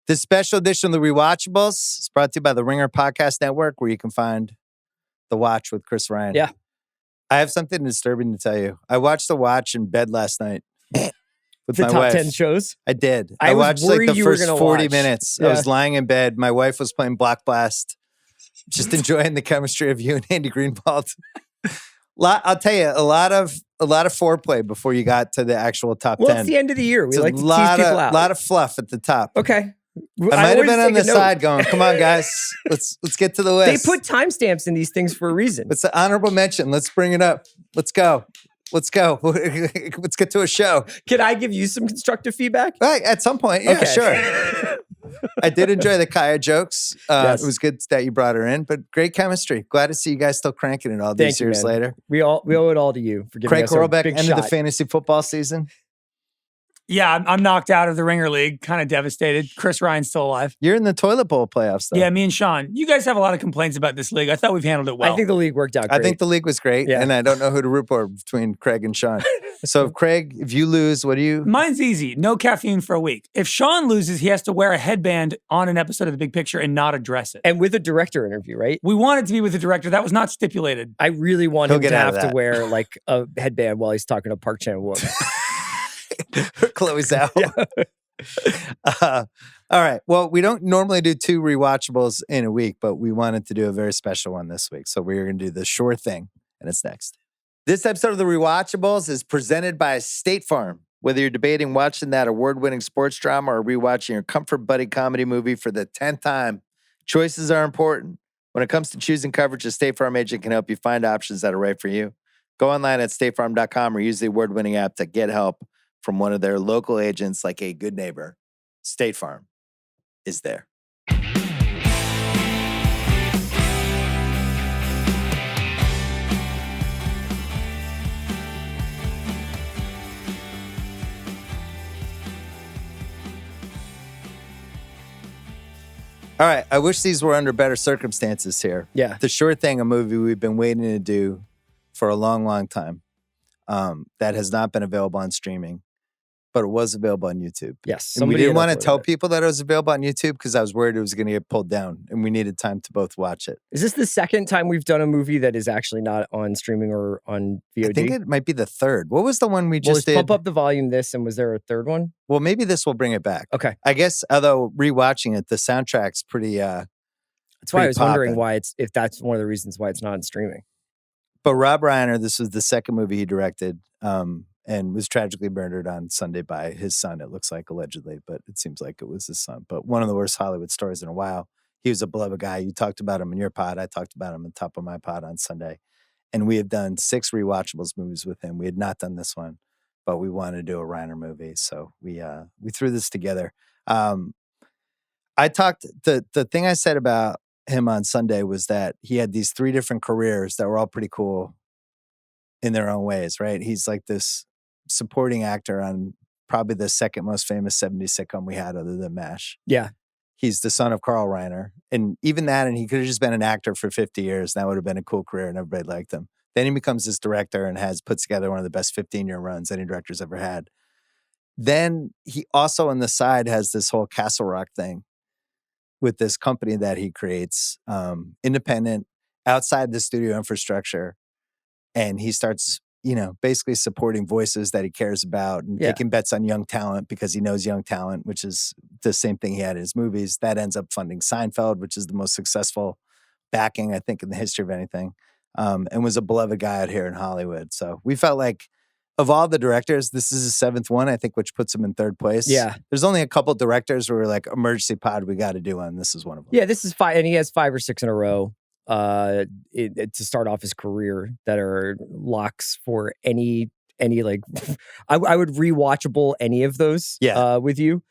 This special edition of the Rewatchables is brought to you by the Ringer Podcast Network, where you can find The Watch with Chris Ryan. Yeah. I have something disturbing to tell you. I watched The Watch in bed last night with The my top wife. 10 shows? I did. I was watched like worried the you were first gonna 40 watch. minutes. Yeah. I was lying in bed. My wife was playing Black Blast, just enjoying the chemistry of you and Andy Greenwald. I'll tell you, a lot of foreplay before you got to the actual top 10. Well, it's the end of the year. We It's like a to tease people out. A lot of fluff at the top. Okay. I might have been on the side going, come on, guys. Let's get to the They list. put timestamps in these things for a reason. It's an honorable mention. Let's bring it up. Let's go. Let's get to a show. Can I give you some constructive feedback? Right, at some point. Yeah, Okay. sure. I did enjoy the Kaya jokes. Yes. It was good that you brought her in, but great chemistry. Glad to see you guys still cranking it all these Thank you, years man. later. We owe it all to you for giving Craig us a Horlbeck big ended the shot. fantasy football season. Yeah, I'm knocked out of the Ringer League. Kind of devastated. Chris Ryan's still alive. You're in the toilet bowl playoffs, though. Yeah, me and Sean. You guys have a lot of complaints about this league. I thought we've handled it well. I think the league worked out great. I think the league was great, Yeah. and I don't know who to root for between Craig and Sean. So, Craig, if you lose, what do you? Mine's easy. No caffeine for a week. If Sean loses, he has to wear a headband on an episode of The Big Picture and not address it. And with a director interview, right? We wanted to be with the director. That was not stipulated. I really want He'll him get to out of have to that. wear like a headband while he's talking to Park Chan-wook. Chloe's out. All right. Well, we don't normally do 2 rewatchables in a week, but we wanted to do a very special one this week. So we're going to do the sure thing, and it's next. This episode of the Rewatchables is presented by State Farm. Whether you're debating watching that award-winning sports drama or rewatching your comfort buddy comedy movie for the 10th time, choices are important. When it comes to choosing coverage, a State Farm agent can help you find options that are right for you. Go online at statefarm.com or use the award-winning app to get help from one of their local agents like a good neighbor. State Farm is there. All right. I wish these were under better circumstances here. Yeah. The Sure Thing, a movie we've been waiting to do for a long, long time. That has not been available on streaming, but it was available on YouTube. Yes. And we somebody didn't had want to uploaded tell it. people that it was available on YouTube because I was worried it was going to get pulled down and we needed time to both watch it. Is this the second time we've done a movie that is actually not on streaming or on VOD? I think it might be the third. What was the one we well, just let's did? pump up the volume this, and was there a third one? Well, maybe this will bring it back. Okay. I guess, although rewatching it, the soundtrack's pretty, That's why I was wondering poppin'. if that's one of the reasons why it's not on streaming. But Rob Reiner, this was the second movie he directed, and was tragically murdered on Sunday by his son, it looks like, allegedly, but it seems like it was his son. But one of the worst Hollywood stories in a while. He was a beloved guy. You talked about him in your pod. I talked about him on top of my pod on Sunday. And we have done 6 Rewatchables movies with him. We had not done this one, but we wanted to do a Reiner movie. So we threw this together. The thing I said about him on Sunday was that he had these 3 different careers that were all pretty cool in their own ways, right? He's like this supporting actor on probably the second most famous 70s sitcom we had other than MASH. Yeah. He's the son of Carl Reiner. And even that, and he could have just been an actor for 50 years. And that would have been a cool career and everybody liked him. Then he becomes this director and puts together one of the best 15-year runs any director's ever had. Then he also on the side has this whole Castle Rock thing with this company that he creates, independent, outside the studio infrastructure. And he starts, basically supporting voices that he cares about and taking bets on young talent because he knows young talent, which is the same thing he had in his movies. That ends up funding Seinfeld, which is the most successful backing, I think, in the history of anything, and was a beloved guy out here in Hollywood. So we felt like of all the directors, this is the 7th one, I think, which puts him in 3rd place. Yeah. There's only a couple directors where we're like, emergency pod, we got to do one. This is one of them. Yeah, this is 5, and he has 5 or 6 in a row to start off his career that are locks for any like. I would rewatchable any of those. With you.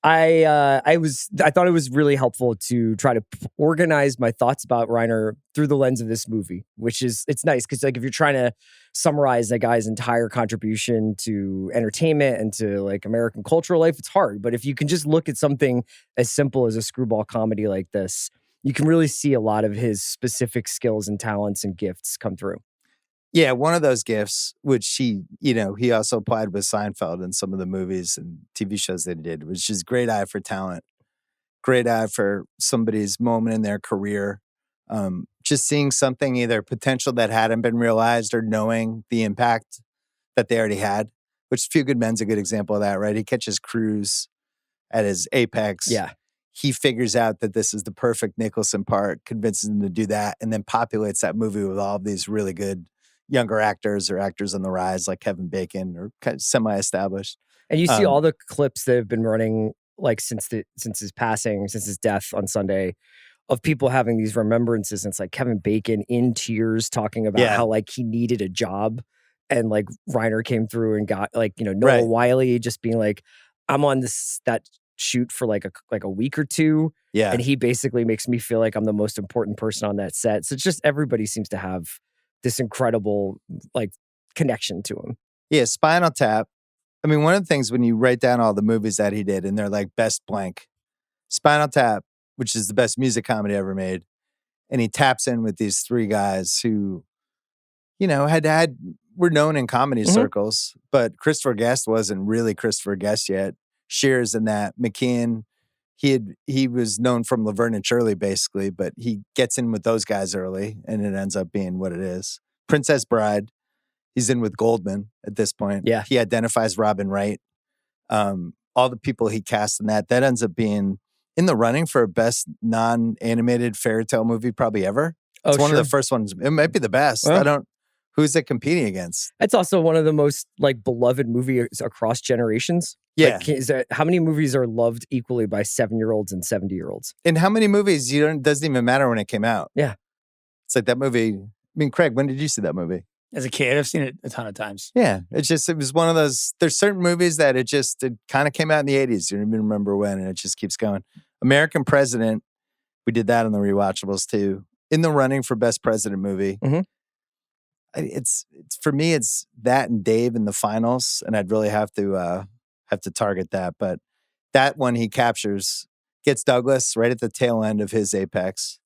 I thought it was really helpful to try to organize my thoughts about Reiner through the lens of this movie, which is, it's nice because like if you're trying to summarize that guy's entire contribution to entertainment and to like American cultural life, it's hard. But if you can just look at something as simple as a screwball comedy like this, you can really see a lot of his specific skills and talents and gifts come through. Yeah, one of those gifts, which he also applied with Seinfeld and some of the movies and TV shows that he did, which is great eye for talent. great eye for somebody's moment in their career. Just seeing something, either potential that hadn't been realized or knowing the impact that they already had, which Few Good Men's a good example of that, right? He catches Cruise at his apex. Yeah. He figures out that this is the perfect Nicholson part, convinces him to do that, and then populates that movie with all of these really good younger actors or actors on the rise, like Kevin Bacon, or kind of semi-established. And you see all the clips that have been running like since his passing, since his death on Sunday, of people having these remembrances. And it's like Kevin Bacon in tears talking about how like he needed a job, and like Reiner came through and got like, you know, Noah Wiley just being like, I'm on that shoot for like a week or two. Yeah. And he basically makes me feel like I'm the most important person on that set. So it's just everybody seems to have this incredible like connection to him. Yeah, Spinal Tap. I mean, one of the things when you write down all the movies that he did and they're like best blank, Spinal Tap, which is the best music comedy ever made. And he taps in with these three guys who, you know, were known in comedy circles, but Christopher Guest wasn't really Christopher Guest yet. Shears in that. McKean, he was known from Laverne and Shirley basically, but he gets in with those guys early and it ends up being what it is. Princess Bride, he's in with Goldman at this point. Yeah. He identifies Robin Wright. All the people he cast in that ends up being in the running for best non-animated fairy tale movie probably ever. It's one of the first ones. It might be the best. Well, who's it competing against? It's also one of the most like beloved movies across generations. Yeah. Like, how many movies are loved equally by 7-year-olds and 70-year-olds? And how many movies doesn't even matter when it came out. Yeah. It's like that movie. I mean, Craig, when did you see that movie? As a kid, I've seen it a ton of times. Yeah. It was one of those, there's certain movies that it kind of came out in the 80s. You don't even remember when, and it just keeps going. American President, we did that on the Rewatchables too. In the running for best president movie. Mm-hmm. It's for me, it's that and Dave in the finals, and I'd really have to target that. But that one he captures, gets Douglas right at the tail end of his apex,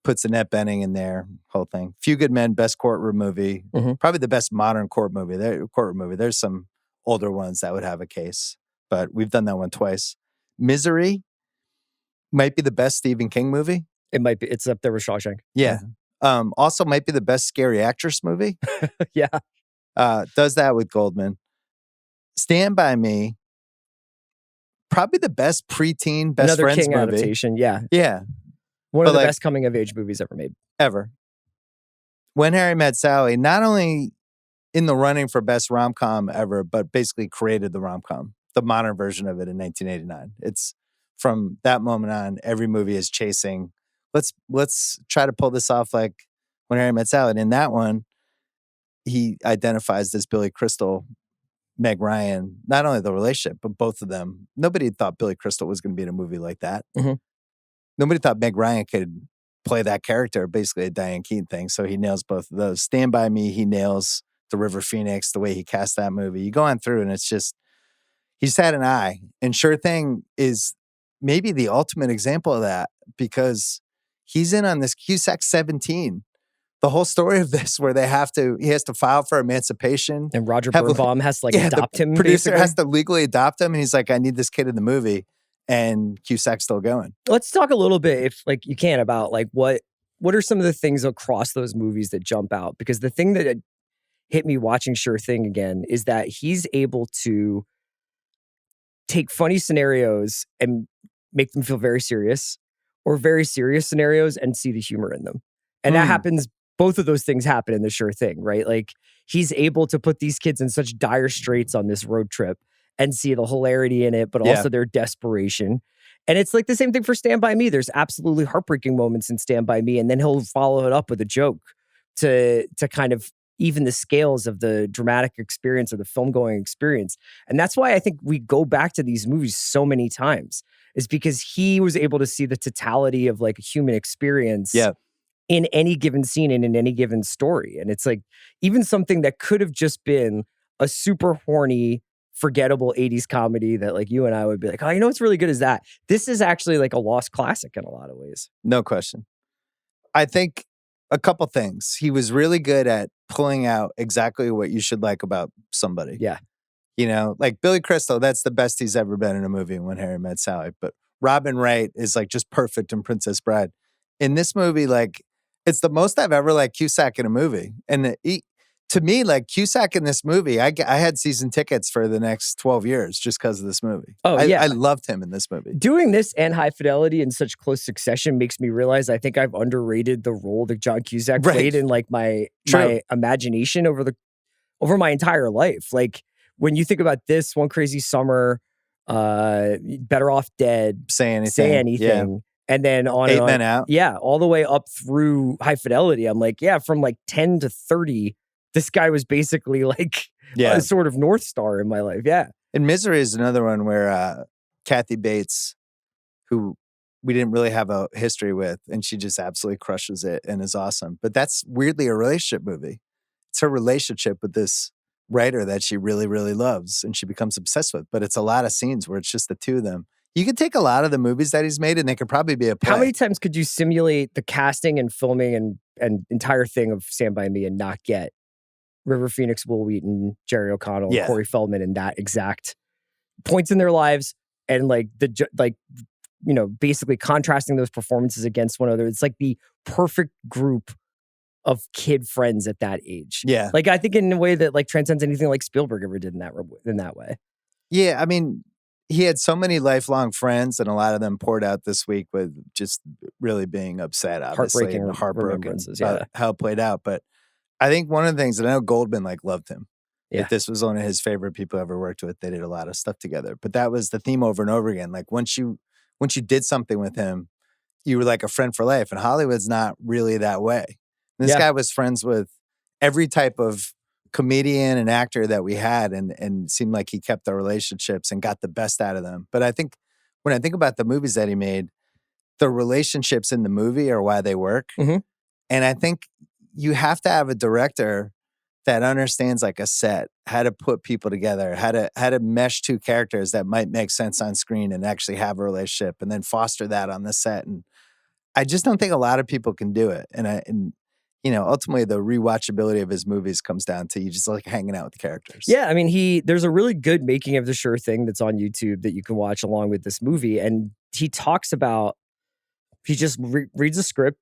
puts Annette Bening in there, whole thing. Few Good Men, best courtroom movie, probably the best modern courtroom movie. There's some older ones that would have a case, but we've done that one twice. Misery might be the best Stephen King movie. It might be. It's up there with Shawshank. Yeah. Also might be the best scary actress movie. Yeah. Does that with Goldman. Stand By Me, probably the best preteen best Another friends King movie. Adaptation. Yeah. Yeah. One of the best coming of age movies ever made. Ever. When Harry Met Sally, not only in the running for best rom-com ever, but basically created the rom-com, the modern version of it in 1989. It's from that moment on, every movie is chasing, let's try to pull this off like When Harry Met Sally. And in that one, he identifies this Billy Crystal, Meg Ryan, not only the relationship, but both of them. Nobody thought Billy Crystal was going to be in a movie like that. Mm-hmm. Nobody thought Meg Ryan could play that character, basically a Diane Keaton thing. So he nails both of those. Stand By Me, he nails the River Phoenix, the way he cast that movie. You go on through and it's just, he's had an eye. And Sure Thing is maybe the ultimate example of that, because he's in on this Cusack 17. The whole story of this, where he has to file for emancipation. And Roger Birnbaum has to adopt him. Producer basically has to legally adopt him. And he's like, I need this kid in the movie. And Cusack's still going. Let's talk a little bit, if like you can, about like what are some of the things across those movies that jump out? Because the thing that hit me watching Sure Thing again is that he's able to take funny scenarios and make them feel very serious, or very serious scenarios and see the humor in them. And that happens, both of those things happen in the Sure Thing, right? Like he's able to put these kids in such dire straits on this road trip and see the hilarity in it, but also their desperation. And it's like the same thing for Stand By Me. There's absolutely heartbreaking moments in Stand By Me, and then he'll follow it up with a joke to kind of even the scales of the dramatic experience or the film-going experience. And that's why I think we go back to these movies so many times, is because he was able to see the totality of like a human experience in any given scene and in any given story. And it's like even something that could have just been a super horny, forgettable 80s comedy that like you and I would be like, oh, you know what's really good is that. This is actually like a lost classic in a lot of ways. No question. I think a couple things. He was really good at pulling out exactly what you should like about somebody. Yeah. You know, like Billy Crystal, that's the best he's ever been in a movie, When Harry Met Sally. But Robin Wright is like just perfect in Princess Bride. In this movie, like it's the most I've ever liked Cusack in a movie. And to me, like Cusack in this movie, I had season tickets for the next 12 years just because of this movie. Oh, I loved him in this movie. Doing this and High Fidelity in such close succession makes me realize I think I've underrated the role that John Cusack played in like my imagination over my entire life. Like when you think about this, One Crazy Summer, Better Off Dead, Say Anything. Yeah. And then on Eight Men Out. Yeah, all the way up through High Fidelity. I'm like, from like 10 to 30, this guy was basically like a sort of North Star in my life. Yeah. And Misery is another one where Kathy Bates, who we didn't really have a history with, and she just absolutely crushes it and is awesome. But that's weirdly a relationship movie. It's her relationship with this writer that she really, really loves and she becomes obsessed with. But it's a lot of scenes where it's just the two of them. You could take a lot of the movies that he's made and they could probably be a play. How many times could you simulate the casting and filming and entire thing of Stand By Me and not get River Phoenix, Will Wheaton, Jerry O'Connell, Corey Feldman in that exact points in their lives, and like basically contrasting those performances against one another. It's like the perfect group of kid friends at that age. Yeah. Like I think in a way that like transcends anything like Spielberg ever did in that way. Yeah, I mean, he had so many lifelong friends, and a lot of them poured out this week with just really being upset, obviously, heartbroken about how it played out. But I think one of the things that I know Goldman loved him. Yeah. If this was one of his favorite people I ever worked with, they did a lot of stuff together. But that was the theme over and over again. Like once you did something with him, you were like a friend for life. And Hollywood's not really that way. And this guy was friends with every type of comedian and actor that we had, and seemed like he kept the relationships and got the best out of them. But I think when I think about the movies that he made, the relationships in the movie are why they work. Mm-hmm. And I think you have to have a director that understands like a set, how to put people together, how to mesh two characters that might make sense on screen and actually have a relationship and then foster that on the set. And I just don't think a lot of people can do it. And ultimately the rewatchability of his movies comes down to you just like hanging out with the characters. Yeah, I mean, there's a really good making of The Sure Thing that's on YouTube that you can watch along with this movie. And he talks about, he just reads a script,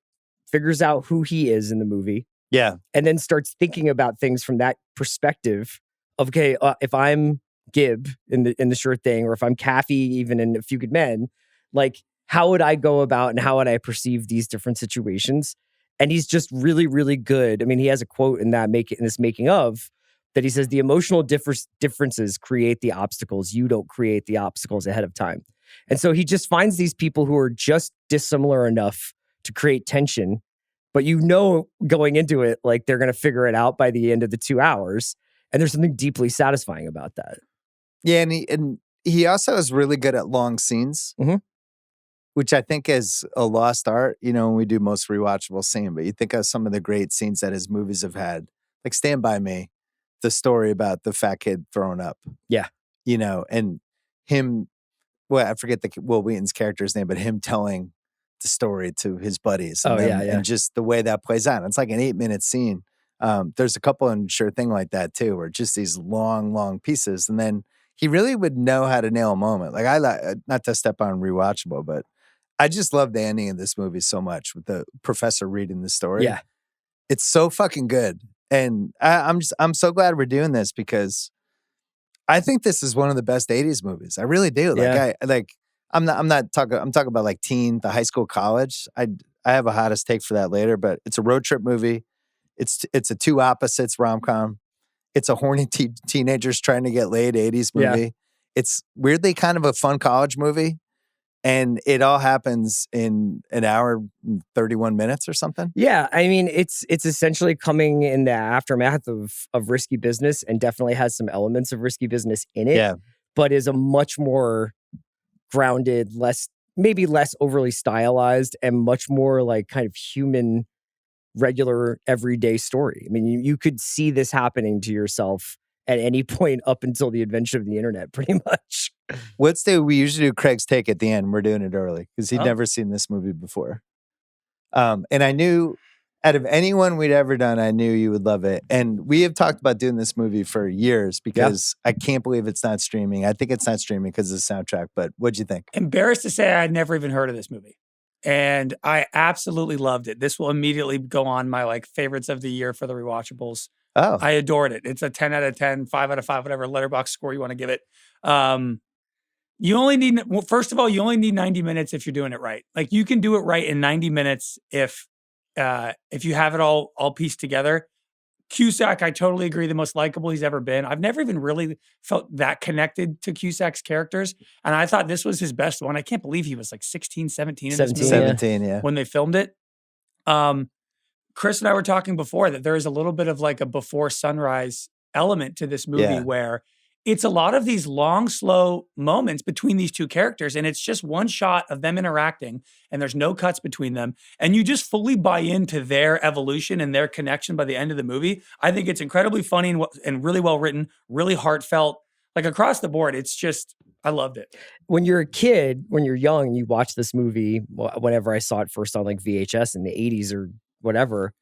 figures out who he is in the movie. Yeah. And then starts thinking about things from that perspective of, okay, if I'm Gib in the Sure Thing, or if I'm Kathy even in A Few Good Men, like how would I go about and how would I perceive these different situations? And he's just really, really good. I mean, he has a quote in this making of that he says, the emotional differences create the obstacles. You don't create the obstacles ahead of time. And so he just finds these people who are just dissimilar enough to create tension, but going into it, like they're going to figure it out by the end of the 2 hours. And there's something deeply satisfying about that. Yeah. And he also is really good at long scenes. Mm-hmm. Which I think is a lost art, when we do most rewatchable scene. But you think of some of the great scenes that his movies have had, like Stand By Me, the story about the fat kid throwing up. Yeah. And him, well, I forget Will Wheaton's character's name, but him telling the story to his buddies. And and just the way that plays out. It's like an 8-minute scene. There's a couple in Sure Thing like that too, where just these long, long pieces. And then he really would know how to nail a moment. Like not to step on Rewatchable, but I just love the ending of this movie so much with the professor reading the story. Yeah. It's so fucking good. And I'm so glad we're doing this because I think this is one of the best 80s movies. I really do. I'm talking about like the high school, college. I have a hottest take for that later, but it's a road trip movie. It's a two opposites rom-com. It's a horny teenagers trying to get laid 80s movie. Yeah. It's weirdly kind of a fun college movie. And it all happens in an hour and 31 minutes or something. Yeah, I mean, it's essentially coming in the aftermath of Risky Business, and definitely has some elements of Risky Business in it. Yeah. But is a much more grounded, maybe less overly stylized, and much more like kind of human, regular, everyday story. I mean, you could see this happening to yourself at any point up until the invention of the internet, pretty much. We usually do Craig's take at the end. We're doing it early because he'd never seen this movie before. And I knew Out of anyone we'd ever done, I knew you would love it. And we have talked about doing this movie for years because I can't believe it's not streaming. I think it's not streaming because of the soundtrack, but what'd you think? Embarrassed to say I'd never even heard of this movie. And I absolutely loved it. This will immediately go on my like favorites of the year for the Rewatchables. Oh. I adored it. It's a 10 out of 10, 5 out of 5, whatever letterbox score you want to give it. You only need, well, first of all, you only need 90 minutes if you're doing it right. Like you can do it right in 90 minutes if you have it all pieced together. Cusack, I totally agree, the most likable he's ever been. I've never even really felt that connected to Cusack's characters. And I thought this was his best one. I can't believe he was like 16, 17 in this movie 17, yeah. when they filmed it. Chris and I were talking before that there is a little bit of like a before sunrise element to this movie where it's a lot of these long, slow moments between these two characters. And it's just one shot of them interacting and there's no cuts between them. And you just fully buy into their evolution and their connection by the end of the movie. I think it's incredibly funny and really well written, really heartfelt, like across the board. It's just, I loved it. When you're a kid, when you're young and you watch this movie, whenever I saw it first on like VHS in the 80s or whatever,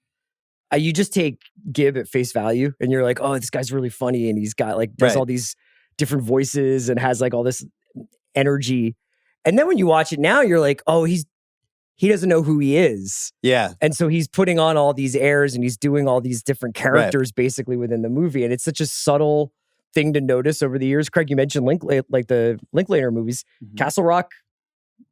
you just take Gibb at face value and you're like, oh, this guy's really funny. And he's got like, does all these different voices and has like all this energy. And then when you watch it now, you're like, oh, he doesn't know who he is. Yeah. And so he's putting on all these airs and he's doing all these different characters basically within the movie. And it's such a subtle thing to notice over the years. Craig, you mentioned like the Linklater movies. Mm-hmm. Castle Rock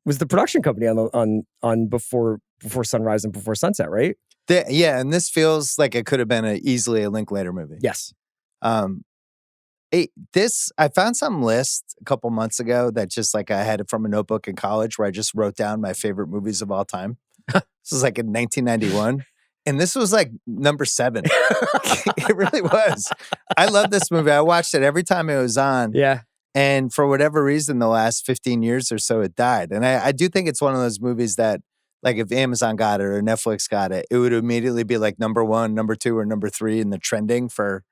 was the production company on Before Sunrise and Before Sunset, right? Yeah, and this feels like it could have been easily a Linklater movie. Yes. I found some list a couple months ago that just like I had it from a notebook in college where I just wrote down my favorite movies of all time. This was like in 1991. And this was like number 7. It really was. I love this movie. I watched it every time it was on. Yeah. And for whatever reason, the last 15 years or so, it died. And I do think it's one of those movies that, like, if Amazon got it or Netflix got it, it would immediately be like number 1, number 2, or number 3 in the trending for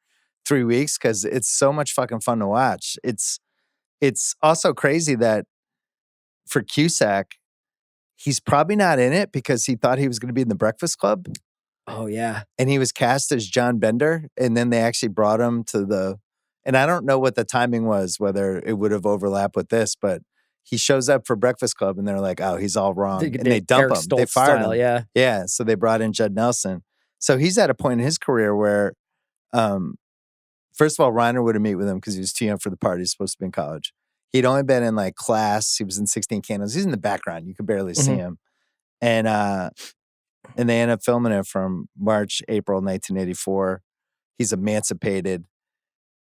3 weeks because it's so much fucking fun to watch. It's also crazy that for Cusack, he's probably not in it because he thought he was going to be in The Breakfast Club. Oh, yeah. And he was cast as John Bender. And then they actually brought him to and I don't know what the timing was, whether it would have overlapped with this, but he shows up for Breakfast Club and they're like, oh, he's all wrong. And they dump him. They fired him. Yeah. Yeah. So they brought in Judd Nelson. So he's at a point in his career where, first of all, Reiner wouldn't meet with him because he was too young for the part. He's supposed to be in college. He'd only been in like Class. He was in 16 Candles. He's in the background. You could barely see him. And they end up filming it from March, April 1984. He's emancipated.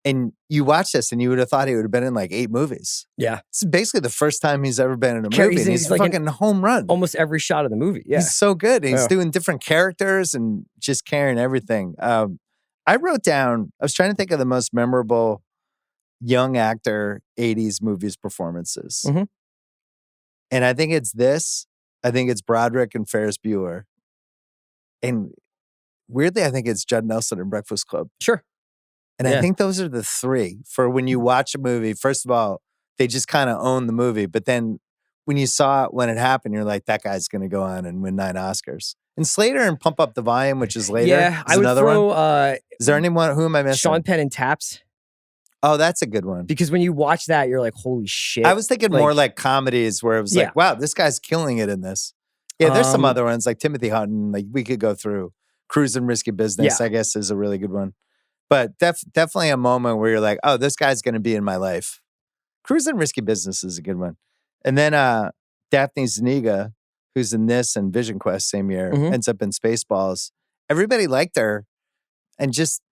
And you watch this and you would have thought he would have been in like 8 movies. Yeah. It's basically the first time he's ever been in a movie. And he's like fucking home run. Almost every shot of the movie. Yeah. He's so good. He's doing different characters and just carrying everything. I wrote down, I was trying to think of the most memorable young actor 80s movies performances. Mm-hmm. And I think it's this. I think it's Broderick and Ferris Bueller. And weirdly, I think it's Judd Nelson in Breakfast Club. Sure. And I think those are the 3 for when you watch a movie. First of all, they just kind of own the movie. But then when you saw it, when it happened, you're like, that guy's going to go on and win 9 Oscars. And Slater and Pump Up the Volume, which is later. Yeah, I would throw... Is there anyone? Who am I missing? Sean Penn and Taps. Oh, that's a good one. Because when you watch that, you're like, holy shit. I was thinking more like comedies where it was like, wow, this guy's killing it in this. Yeah, there's some other ones like Timothy Hutton. Like we could go through. Cruise and Risky Business, I guess, is a really good one. But definitely a moment where you're like, oh, this guy's going to be in my life. Cruise and Risky Business is a good one. And then Daphne Zuniga, who's in this and Vision Quest same year, ends up in Spaceballs. Everybody liked her. And just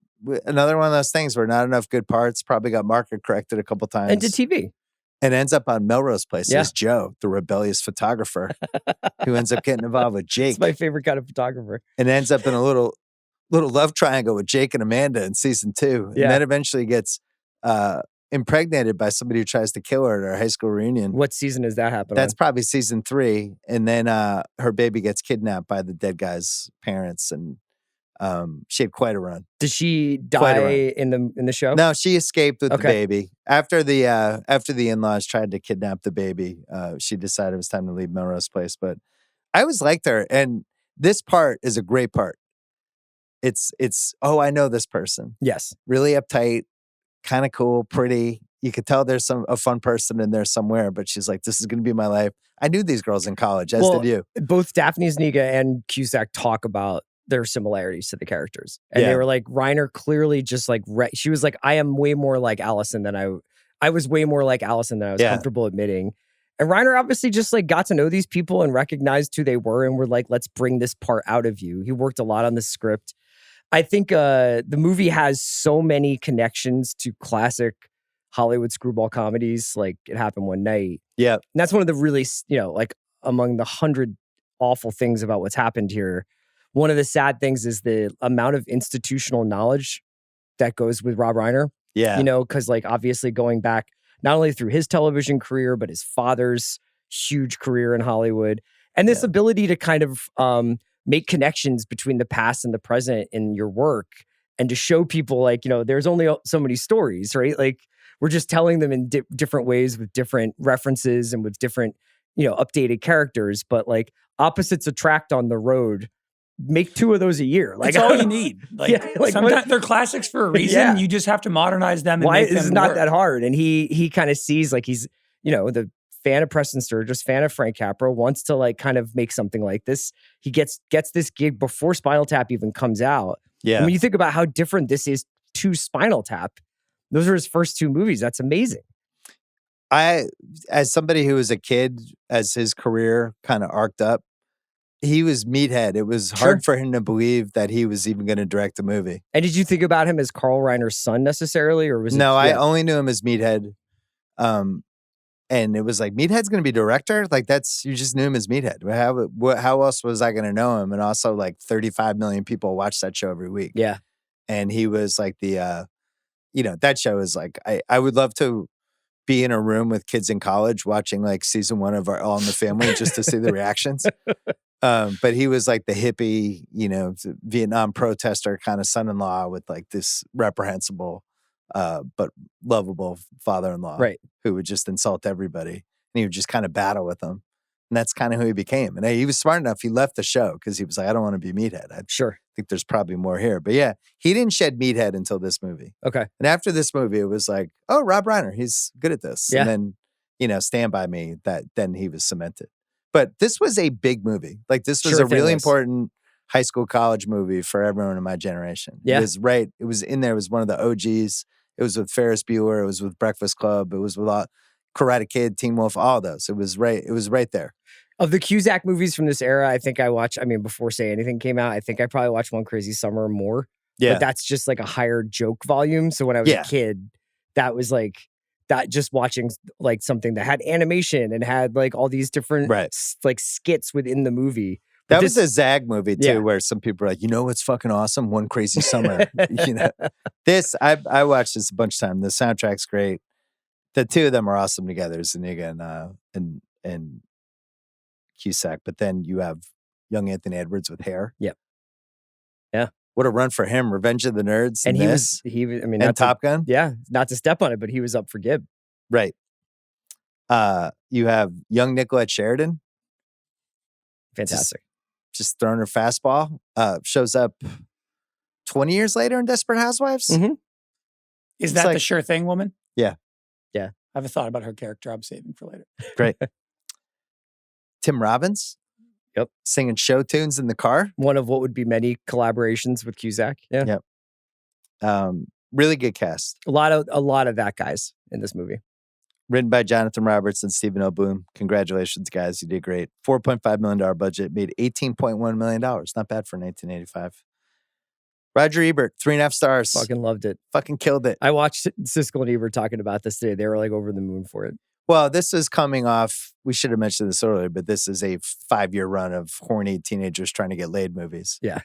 another one of those things where not enough good parts, probably got market corrected a couple times. And did TV. And ends up on Melrose Place as Joe, the rebellious photographer, who ends up getting involved with Jake. It's my favorite kind of photographer. And ends up in a little love triangle with Jake and Amanda in season 2. And then eventually gets impregnated by somebody who tries to kill her at our high school reunion. What season does that happen? That's probably season 3. And then her baby gets kidnapped by the dead guy's parents. And she had quite a run. Did she die in the show? No, she escaped with the baby. After the in-laws tried to kidnap the baby, she decided it was time to leave Melrose Place. But I always liked her. And this part is a great part. it's oh, I know this person. Yes. Really uptight, kind of cool, pretty. You could tell there's a fun person in there somewhere, but she's like, this is going to be my life. I knew these girls in college, as did you. Both Daphne, Zuniga, and Cusack talk about their similarities to the characters. And they were like, Reiner clearly just like, she was like, I am way more like Allison than I was way more like Allison than I was comfortable admitting. And Reiner obviously just like got to know these people and recognized who they were and were like, let's bring this part out of you. He worked a lot on the script. I think the movie has so many connections to classic Hollywood screwball comedies, like It Happened One Night. Yeah. And that's one of the really, like among the 100 awful things about what's happened here. One of the sad things is the amount of institutional knowledge that goes with Rob Reiner. Yeah. Because like obviously going back not only through his television career, but his father's huge career in Hollywood. And this ability to kind of make connections between the past and the present in your work and to show people like, there's only so many stories, right? Like we're just telling them in different ways with different references and with different, updated characters. But like opposites attract on the road. Make 2 of those a year. Like that's all you need. Like sometimes they're classics for a reason. Yeah. You just have to modernize them. And why make them it's not work. That hard? And he kind of sees like he's the fan of Preston Sturges, fan of Frank Capra, wants to like kind of make something like this. He gets this gig before Spinal Tap even comes out. Yeah. And when you think about how different this is to Spinal Tap, those are his first 2 movies. That's amazing. As somebody who was a kid, as his career kind of arced up, he was meathead. It was hard for him to believe that he was even going to direct a movie. And did you think about him as Carl Reiner's son necessarily, or was it? No, I only knew him as Meathead. And it was like, Meathead's going to be director? Like you just knew him as Meathead. How else was I going to know him? And also like 35 million people watch that show every week. Yeah. And he was like that show is like, I would love to be in a room with kids in college watching like season 1 of All in the Family just to see the reactions. But he was like the hippie, Vietnam protester kind of son-in-law with like this reprehensible, but lovable father-in-law, right? Who would just insult everybody, and he would just kind of battle with them, and that's kind of who he became. And he was smart enough; he left the show because he was like, "I don't want to be Meathead." I think there's probably more here, but yeah, he didn't shed Meathead until this movie. Okay, and after this movie, it was like, "Oh, Rob Reiner, he's good at this." Yeah. And then Stand By Me. Then he was cemented. But this was a big movie. Like this was a really important high school, college movie for everyone in my generation. Yeah. It was right. It was in there. It was one of the OGs. It was with Ferris Bueller. It was with Breakfast Club. It was with Karate Kid, Teen Wolf, all those. It was right there. Of the Cusack movies from this era, I think I watched, before Say Anything came out, I think I probably watched One Crazy Summer more. Yeah. But that's just like a higher joke volume. So when I was a kid, that was like, that just watching like something that had animation and had like all these different like skits within the movie. But that was a Zag movie too, where some people are like, you what's fucking awesome? One Crazy Summer. This I watched this a bunch of times. The soundtrack's great. The 2 of them are awesome together, Zuniga and Cusack. But then you have young Anthony Edwards with hair. Yep. Yeah. What a run for him. Revenge of the Nerds. And and Top Gun. Yeah. Not to step on it, but he was up for Gib. Right. You have young Nicolette Sheridan. Fantastic. Just throwing her fastball. Shows up 20 years later in Desperate Housewives. Mm-hmm. Is that the sure thing woman? Yeah. Yeah. I have a thought about her character I'm saving for later. Great. Tim Robbins. Yep. Singing show tunes in the car. One of what would be many collaborations with Cusack. Yeah. Yep. Really good cast. A lot of that guys in this movie. Written by Jonathan Roberts and Stephen L. Boone. Congratulations, guys. You did great. $4.5 million budget. Made $18.1 million. Not bad for 1985. Roger Ebert, 3.5 stars. Fucking loved it. Fucking killed it. I watched Siskel and Ebert talking about this today. They were like over the moon for it. Well, this is coming off, we should have mentioned this earlier, but this is a 5-year run of horny teenagers trying to get laid movies. Yeah.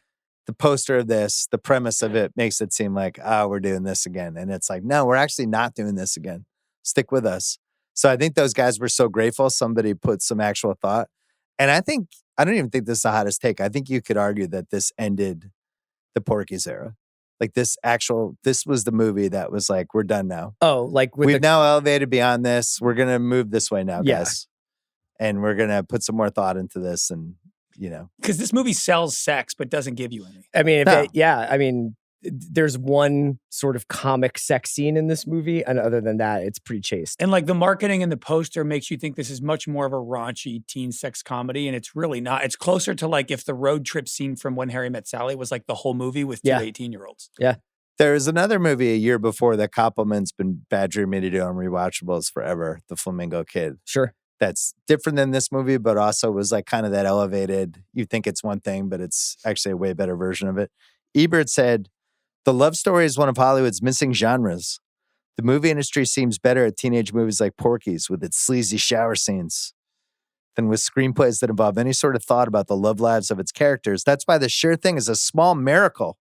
The poster of this, the premise of it makes it seem like, we're doing this again. And it's like, no, we're actually not doing this again. Stick with us. So I think those guys were so grateful somebody put some actual thought. And I don't even think this is the hottest take. I think you could argue that this ended the Porky's era. Like this was the movie that was like, we're done now. Oh, like we've now elevated beyond this. We're going to move this way now, guys. And we're going to put some more thought into this. And Because this movie sells sex but doesn't give you any. I mean, there's one sort of comic sex scene in this movie, and other than that, it's pretty chaste. And like the marketing and the poster makes you think this is much more of a raunchy teen sex comedy, and it's really not. It's closer to like if the road trip scene from When Harry Met Sally was like the whole movie with two 18-year-olds. Yeah. There's another movie a year before that Koppelman's been badgering me to do on Rewatchables forever, The Flamingo Kid. Sure. That's different than this movie, but also was like kind of that elevated. You think it's one thing, but it's actually a way better version of it. Ebert said, "The love story is one of Hollywood's missing genres. The movie industry seems better at teenage movies like Porky's with its sleazy shower scenes than with screenplays that involve any sort of thought about the love lives of its characters. That's why The Sure Thing is a small miracle.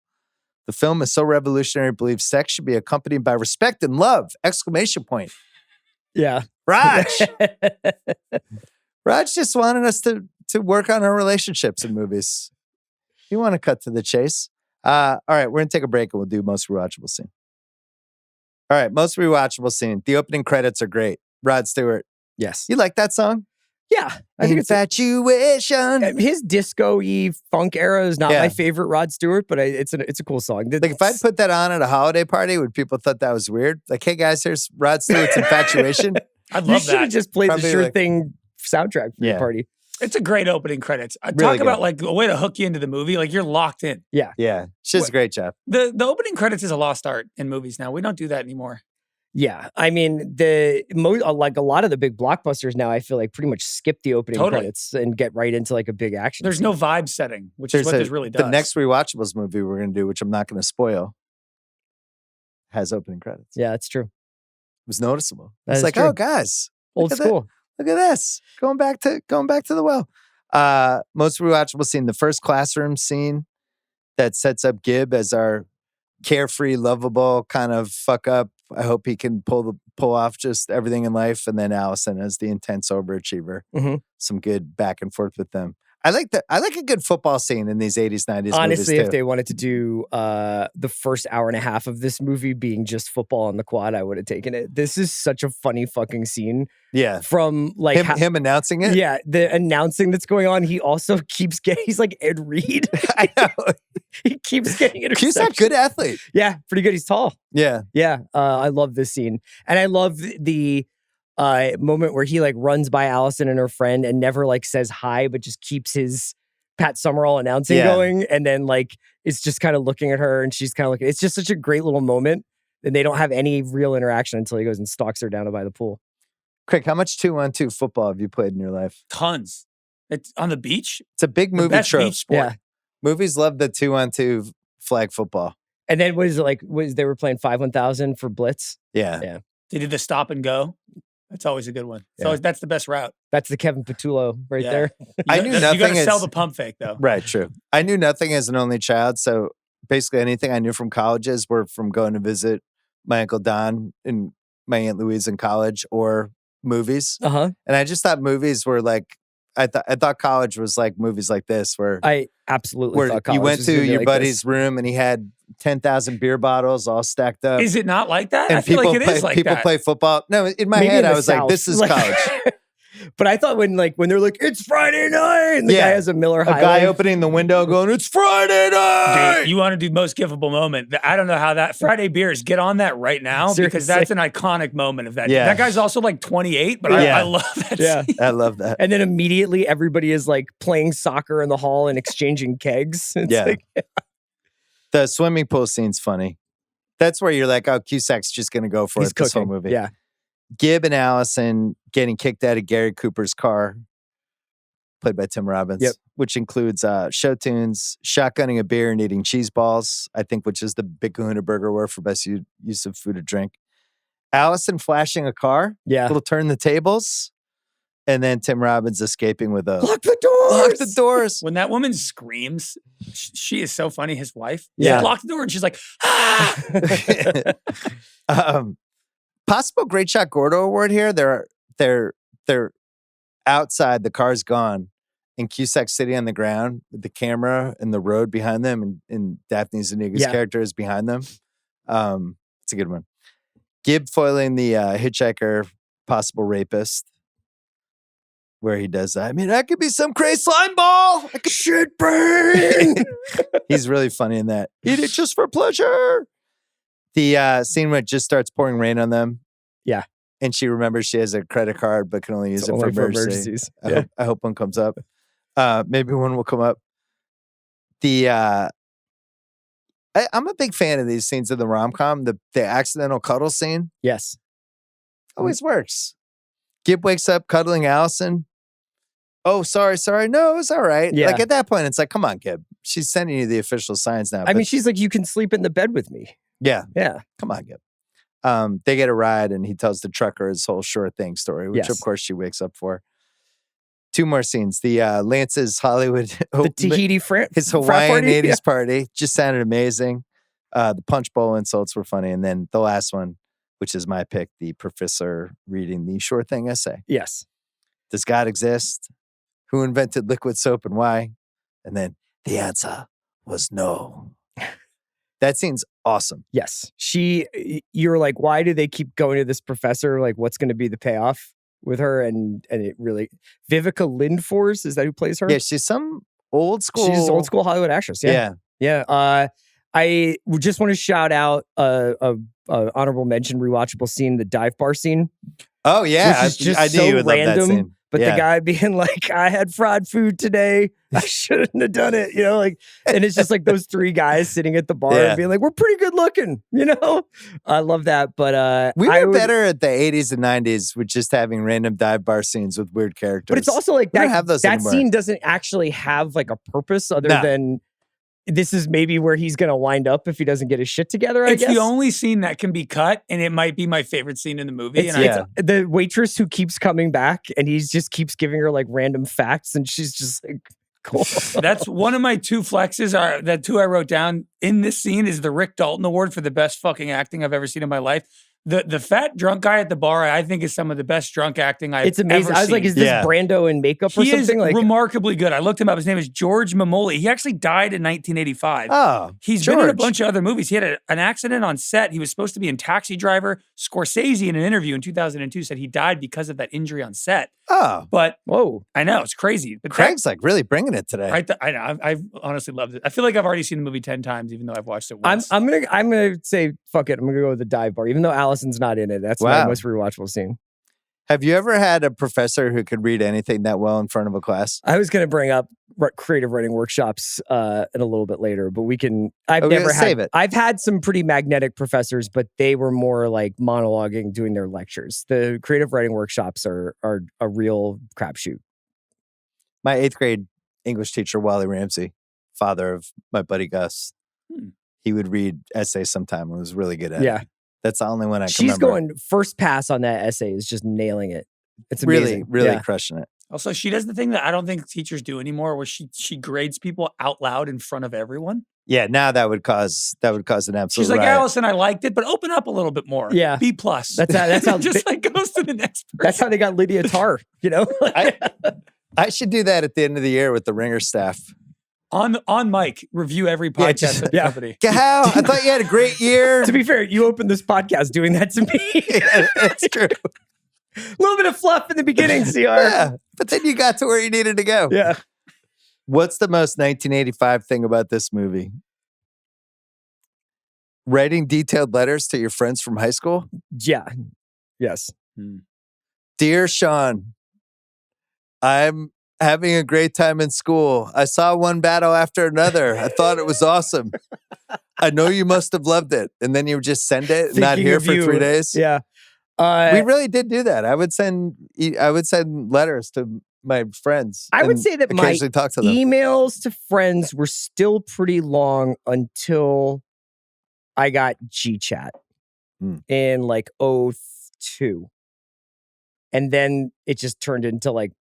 The film is so revolutionary, it believes sex should be accompanied by respect and love!" Exclamation point. Yeah. Raj! Raj just wanted us to work on our relationships in movies. You want to cut to the chase. All right, we're going to take a break and we'll do most rewatchable scene. All right, most rewatchable scene. The opening credits are great. Rod Stewart. Yes. You like that song? Yeah. I think Infatuation. His disco-y funk era is not my favorite Rod Stewart, but it's a cool song. Like if I'd put that on at a holiday party, would people thought that was weird? Like, hey guys, here's Rod Stewart's Infatuation. I'd love you that. should have just played Probably the Sure Thing soundtrack for your party. It's a great opening credits. Really Talk good. about like a way to hook you into the movie. Like you're locked in. Yeah. Yeah. She does a great job. The opening credits is a lost art in movies now. We don't do that anymore. Yeah, I mean like a lot of the big blockbusters now, I feel like pretty much skip the opening credits and get right into like a big action. There's scene. no vibe setting, which is what this really does. The next Rewatchables movie we're going to do, which I'm not going to spoil, has opening credits. Yeah, that's true. It was noticeable. That It's is like, true. oh, guys, Old school. Look at this. Going back to the well. Most rewatchable scene, the first classroom scene that sets up Gib as our carefree, lovable kind of fuck up. I hope he can pull off just everything in life. And then Allison as the intense overachiever. Mm-hmm. Some good back and forth with them. I like a good football scene in these 80s, 90s movies. Honestly, too. if they wanted to do the first hour and a half of this movie being just football on the quad, I would have taken it. This is such a funny fucking scene. Yeah. From like him announcing it. Yeah, the announcing that's going on. He also keeps getting. He's like Ed Reed. I know. He keeps getting interceptions. Cusack, good athlete. Yeah, pretty good. He's tall. Yeah. Yeah. I love this scene, and I love the moment where he like runs by Allison and her friend and never like says hi, but just keeps his Pat Summerall announcing going, and then like is just kind of looking at her, and she's kind of looking. It's just such a great little moment, and they don't have any real interaction until he goes and stalks her down by the pool. Craig, how much 2-on-2 football have you played in your life? Tons. It's on the beach. It's a big movie best trope. beach sport. Yeah. Movies love the 2-on-2 flag football. And then what is it like? They were playing 5-1000 for blitz? Yeah. Yeah. They did the stop and go. That's always a good one. Yeah. That's the best route. That's the Kevin Patullo right there. I knew nothing. You got to as- sell the pump fake though. Right, true. I knew nothing as an only child, so basically anything I knew from colleges were from going to visit my Uncle Don and my Aunt Louise in college or movies. Uh-huh. And I just thought movies were like, I thought college was like movies like this where I absolutely where thought college you went was to gonna be your like buddy's this. room and he had 10,000 beer bottles all stacked up. Is it not like that? And I feel like it play, is like people that. play football. No, in my Maybe head in I the was like, South. this is Like- college. But I thought when they're like, it's Friday night, and the guy has a Miller A High guy Life. opening the window going, it's Friday night. Dude, you want to do most givable moment. I don't know how that Friday beers get on that right now because Seriously. that's an iconic moment of that. Yeah. That guy's also like 28, but Yeah. I love that. Yeah. scene. I love that. And then immediately everybody is like playing soccer in the hall and exchanging kegs. It's Yeah. like, The swimming pool scene's funny. That's where you're like, oh, Cusack's just going to go for he's it this whole cooking. movie. Yeah. Gib and Allison getting kicked out of Gary Cooper's car, played by Tim Robbins, Yep. which includes show tunes, shotgunning a beer and eating cheese balls, I think, which is the Big Kahuna Burger word for best use of food or drink. Allison flashing a car, Yeah. little turn the tables, and then Tim Robbins escaping with a Lock the doors. lock the doors. When that woman screams, she is so funny. His wife. Yeah. She locked the door and she's like, ah! Possible Great Shot Gordo Award here. They're outside. The car's gone, and Cusack's sitting on the ground with the camera and the road behind them, and Daphne Zuniga's character is behind them. It's a good one. Gib foiling the hitchhiker, possible rapist. where he does that. I mean, I could be some crazy slime ball. I could shit brain. He's really funny in that. Eat it just for pleasure. The scene where it just starts pouring rain on them. Yeah. And she remembers she has a credit card, but can only use it for emergencies. I hope one comes up. Maybe one will come up. I'm a big fan of these scenes in the rom-com. The accidental cuddle scene. Yes. Always works. Gib wakes up cuddling Allison. Oh, sorry. No, it's all right. Yeah. Like at that point, it's like, come on, Gib. She's sending you the official signs now. I mean, she's like, you can sleep in the bed with me. Yeah. Yeah. Come on, Gib. They get a ride and he tells the trucker his whole sure thing story, which of course she wakes up for. 2 more scenes. The Lance's Hollywood, the Tahiti his Hawaiian 80s party just sounded amazing. The punch bowl insults were funny. And then the last one, which is my pick, the professor reading the sure thing essay. Yes. Does God exist? Who invented liquid soap and why? And then the answer was no. That scene's awesome. Yes. You're like, why do they keep going to this professor? Like, what's going to be the payoff with her? And it really, Vivica Lindfors, is that who plays her? Yeah, she's some old school. She's an old school Hollywood actress. Yeah. I just want to shout out a honorable mention rewatchable scene, the dive bar scene. Oh yeah, which is just I so random. But the guy being like, I had fried food today. I shouldn't have done it. You know, like, and it's just like those 3 guys sitting at the bar and being like, we're pretty good looking. You know, I love that. But we were better at the 80s and 90s with just having random dive bar scenes with weird characters. But it's also like that scene doesn't actually have like a purpose other than this is maybe where he's going to wind up if he doesn't get his shit together, I guess. It's the only scene that can be cut, and it might be my favorite scene in the movie. It's the waitress who keeps coming back, and he just keeps giving her like random facts, and she's just like, cool. That's one of my 2 flexes. The 2 I wrote down in this scene is the Rick Dalton Award for the best fucking acting I've ever seen in my life. The fat drunk guy at the bar, I think, is some of the best drunk acting I've ever seen. It's amazing. I was like, is this Brando in makeup or something? He is remarkably good. I looked him up. His name is George Mamoli. He actually died in 1985. Oh, he's been in a bunch of other movies. He had an accident on set. He was supposed to be in Taxi Driver. Scorsese, in an interview in 2002, said he died because of that injury on set. Oh, but whoa, I know it's crazy. But Craig's like really bringing it today. I know. I've honestly loved it. I feel like I've already seen the movie 10 times, even though I've watched it once. I'm gonna say fuck it. I'm gonna go with the dive bar, even though Allison's not in it. That's my most rewatchable scene. Have you ever had a professor who could read anything that well in front of a class? I was going to bring up creative writing workshops in a little bit later, but we can. I've had some pretty magnetic professors, but they were more like monologuing, doing their lectures. The creative writing workshops are a real crapshoot. My 8th grade English teacher, Wally Ramsey, father of my buddy Gus, he would read essays sometime and was really good at it. That's the only one I can remember. She's going first pass on that essay is just nailing it. It's amazing. Really crushing it. Also, she does the thing that I don't think teachers do anymore, where she grades people out loud in front of everyone. Yeah, now that would cause an absolute She's like, riot. Allison, I liked it, but open up a little bit more. Yeah. B+. That's how just like goes to the next person. That's how they got Lydia Tarr, you know? I should do that at the end of the year with the Ringer staff. On mic, review every podcast at the company. How? I thought you had a great year. To be fair, you opened this podcast doing that to me. That's true. A little bit of fluff in the beginning, CR. Yeah, but then you got to where you needed to go. Yeah. What's the most 1985 thing about this movie? Writing detailed letters to your friends from high school? Yeah. Yes. Dear Sean, I'm having a great time in school. I saw one battle after another. I thought it was awesome. I know you must have loved it. And then you would just send it and not hear for 3 days. Yeah. We really did do that. I would send letters to my friends. I would say that my talk to them. emails to friends were still pretty long until I got GChat in like 2002. And then it just turned into like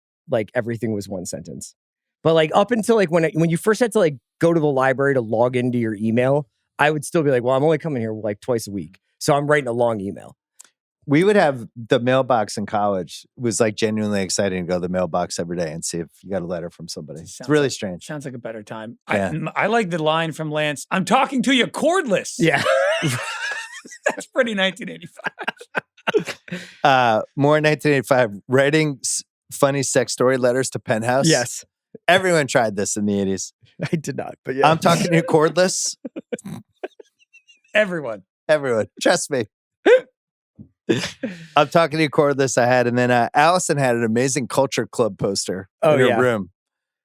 everything was one sentence. But like up until like when you first had to like go to the library to log into your email, I would still be like, well, I'm only coming here like twice a week. So I'm writing a long email. We would have the mailbox in college. It was like genuinely exciting to go to the mailbox every day and see if you got a letter from somebody. It's really strange. Sounds like a better time. Yeah. I like the line from Lance, I'm talking to you cordless. Yeah. That's pretty 1985. More 1985. Writing funny sex story letters to Penthouse? Yes. Everyone tried this in the 80s. I did not, but yeah. I'm talking to you cordless. Everyone. Trust me. I'm talking to you cordless. I had, and then Allison had an amazing Culture Club poster in her room.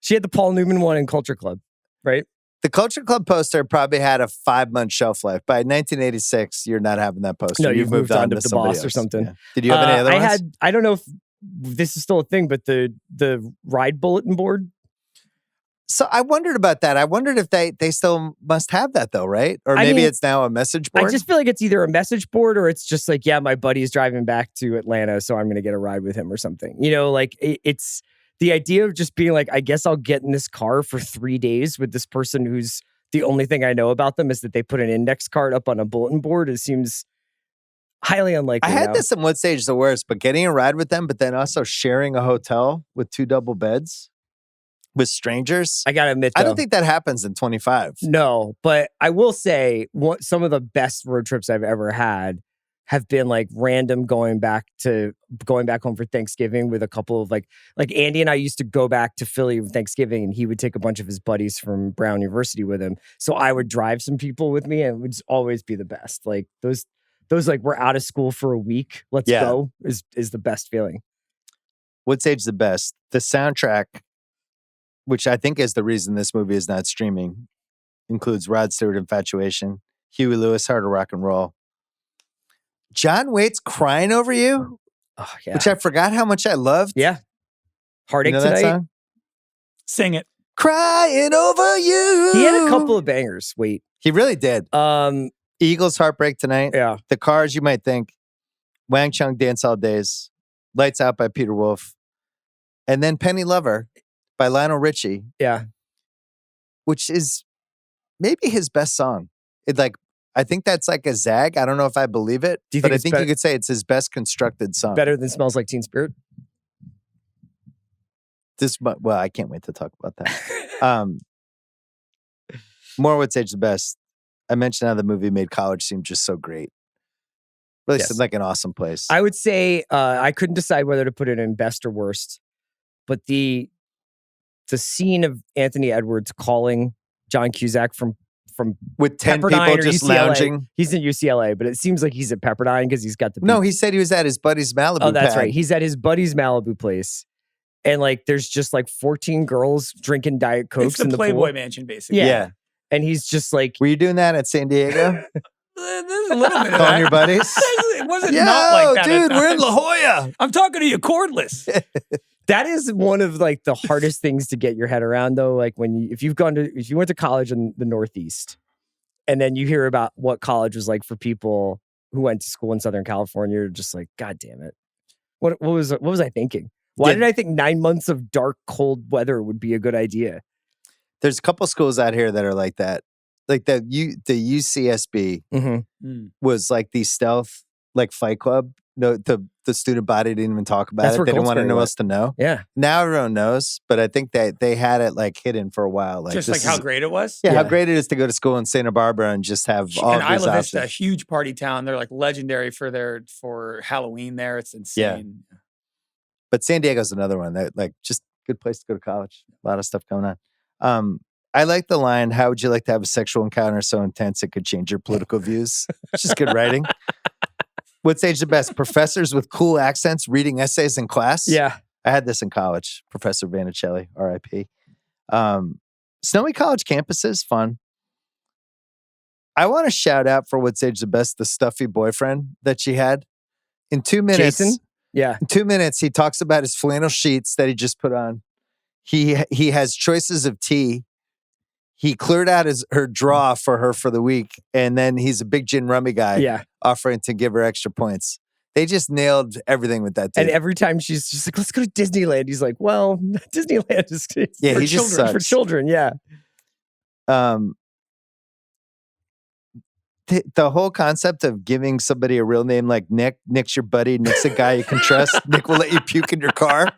She had the Paul Newman one in Culture Club, right? The Culture Club poster probably had a 5-month shelf life. By 1986, you're not having that poster. No, you've moved on to the somebody Boss else. or something. Yeah. Did you have any other ones? I don't know if this is still a thing, but the ride bulletin board. So I wondered about that. I wondered if they still must have that though, right? Or maybe it's now a message board. I just feel like it's either a message board or it's just like, yeah, my buddy's driving back to Atlanta, so I'm going to get a ride with him or something. You know, like it's the idea of just being like, I guess I'll get in this car for 3 days with this person who's the only thing I know about them is that they put an index card up on a bulletin board. It seems highly unlikely. I had this in What Stage the Worst, but getting a ride with them, but then also sharing a hotel with 2 double beds with strangers. I gotta admit, though, I don't think that happens in 25. No, but I will say some of the best road trips I've ever had have been like random going back home for Thanksgiving with a couple of like Andy and I used to go back to Philly for Thanksgiving and he would take a bunch of his buddies from Brown University with him. So I would drive some people with me and it would just always be the best. Like those like we're out of school for a week. Let's go is the best feeling. What Stage the best? The soundtrack, which I think is the reason this movie is not streaming, includes Rod Stewart, Infatuation, Huey Lewis, Heart of Rock and Roll. John Waite's Crying Over You, which I forgot how much I loved. Yeah. Heartache you know Tonight. That song? Sing it. Crying Over You. He had a couple of bangers. Wait. He really did. Eagles, Heartbreak Tonight. Yeah. The Cars, You Might Think. Wang Chung, Dance All Days. Lights Out by Peter Wolf. And then Penny Lover by Lionel Richie. Yeah. Which is maybe his best song. I think that's like a zag. I don't know if I believe it. But I think you could say it's his best constructed song. Better than Smells Like Teen Spirit? Well, I can't wait to talk about that. More What Stage the best. I mentioned how the movie made college seem just so great. Really seemed like an awesome place. I would say I couldn't decide whether to put it in best or worst, but the scene of Anthony Edwards calling John Cusack from with 10 Pepperdine people or just UCLA. lounging. He's in UCLA, but it seems like he's at Pepperdine because he's got the... No, he said he was at his buddy's Malibu Oh, that's pad. right. He's at his buddy's Malibu place. And like, there's just like 14 girls drinking Diet Cokes it's the in the Playboy pool. Mansion, basically. Yeah. And he's just like... Were you doing that at San Diego? There's a little bit of Calling that. your buddies? It wasn't not like that. Dude, we're in La Jolla. I'm talking to you cordless. That is one of like the hardest things to get your head around, though. Like if you went to college in the Northeast, and then you hear about what college was like for people who went to school in Southern California, you're just like, God damn it! What was I thinking? Why did I think 9 months of dark, cold weather would be a good idea? There's a couple schools out here that are like that. Like the UCSB was like the stealth like Fight Club. No, the student body didn't even talk about it. They didn't want anyone else to know. Yeah. Now everyone knows, but I think that they had it like hidden for a while. Like just like how great it was. Yeah, how great it is to go to school in Santa Barbara and just have all and of these Isla Vista, a options. huge party town. They're like legendary for Halloween there. It's insane. Yeah. But San Diego's another one that like just good place to go to college. A lot of stuff going on. I like the line, how would you like to have a sexual encounter so intense it could change your political views? It's just good writing. What Stage the best? Professors with cool accents reading essays in class? Yeah. I had this in college. Professor Vanicelli, RIP. Snowy college campuses, fun. I want to shout out for What Stage the best, the stuffy boyfriend that she had. In 2 minutes. Jason? Yeah. In 2 minutes, he talks about his flannel sheets that he just put on. He has choices of tea. He cleared out her draw for her for the week, and then he's a big gin rummy guy, offering to give her extra points. They just nailed everything with that dude. And every time she's just like, let's go to Disneyland. He's like, well, Disneyland is for he children. just sucks. For children, yeah. The whole concept of giving somebody a real name like Nick, Nick's your buddy, Nick's a guy you can trust, Nick will let you puke in your car.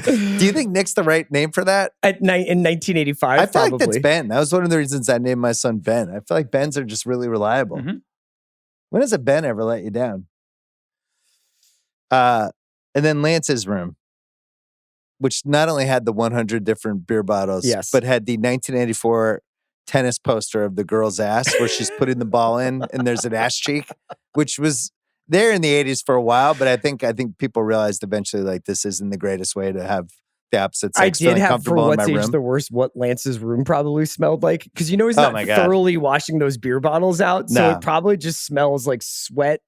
Do you think Nick's the right name for that? In 1985, I feel probably. like that's Ben. That was one of the reasons I named my son Ben. I feel like Bens are just really reliable. Mm-hmm. When has a Ben ever let you down? And then Lance's room. which not only had the 100 different beer bottles, Yes. but had the 1984 tennis poster of the girl's ass where she's putting the ball in and there's an ass cheek, which was there in the 80s for a while. But I think people realized eventually, like, this isn't the greatest way to have the opposite sex. I did have, for What's Age the Worst, what Lance's room probably smelled like. Because he's not thoroughly washing those beer bottles out. So it probably just smells like sweat.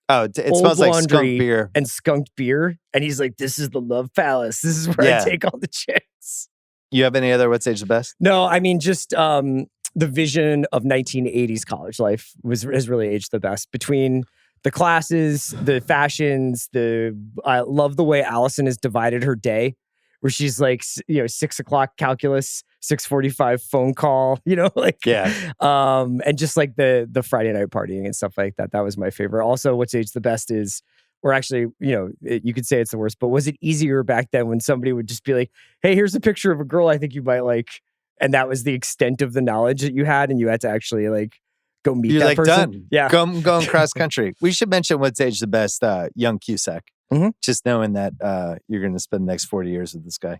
Oh, it smells like skunk beer. And skunked beer. And he's like, this is the Love Palace. This is where I take all the chicks. You have any other What's Age the Best? No, I mean, just the vision of 1980s college life has really aged the best. Between the classes, the fashions, I love the way Allison has divided her day, where she's like, 6 o'clock calculus, 6:45 phone call, and just like the Friday night partying and stuff like that. That was my favorite. Also, What's Age the Best is, or actually, you could say it's the worst, but was it easier back then when somebody would just be like, hey, here's a picture of a girl I think you might like. And that was the extent of the knowledge that you had. And you had to actually go meet that person. Done. Yeah. Going cross country. We should mention What's Age the Best, young Cusack. Mm-hmm. Just knowing that you're going to spend the next 40 years with this guy.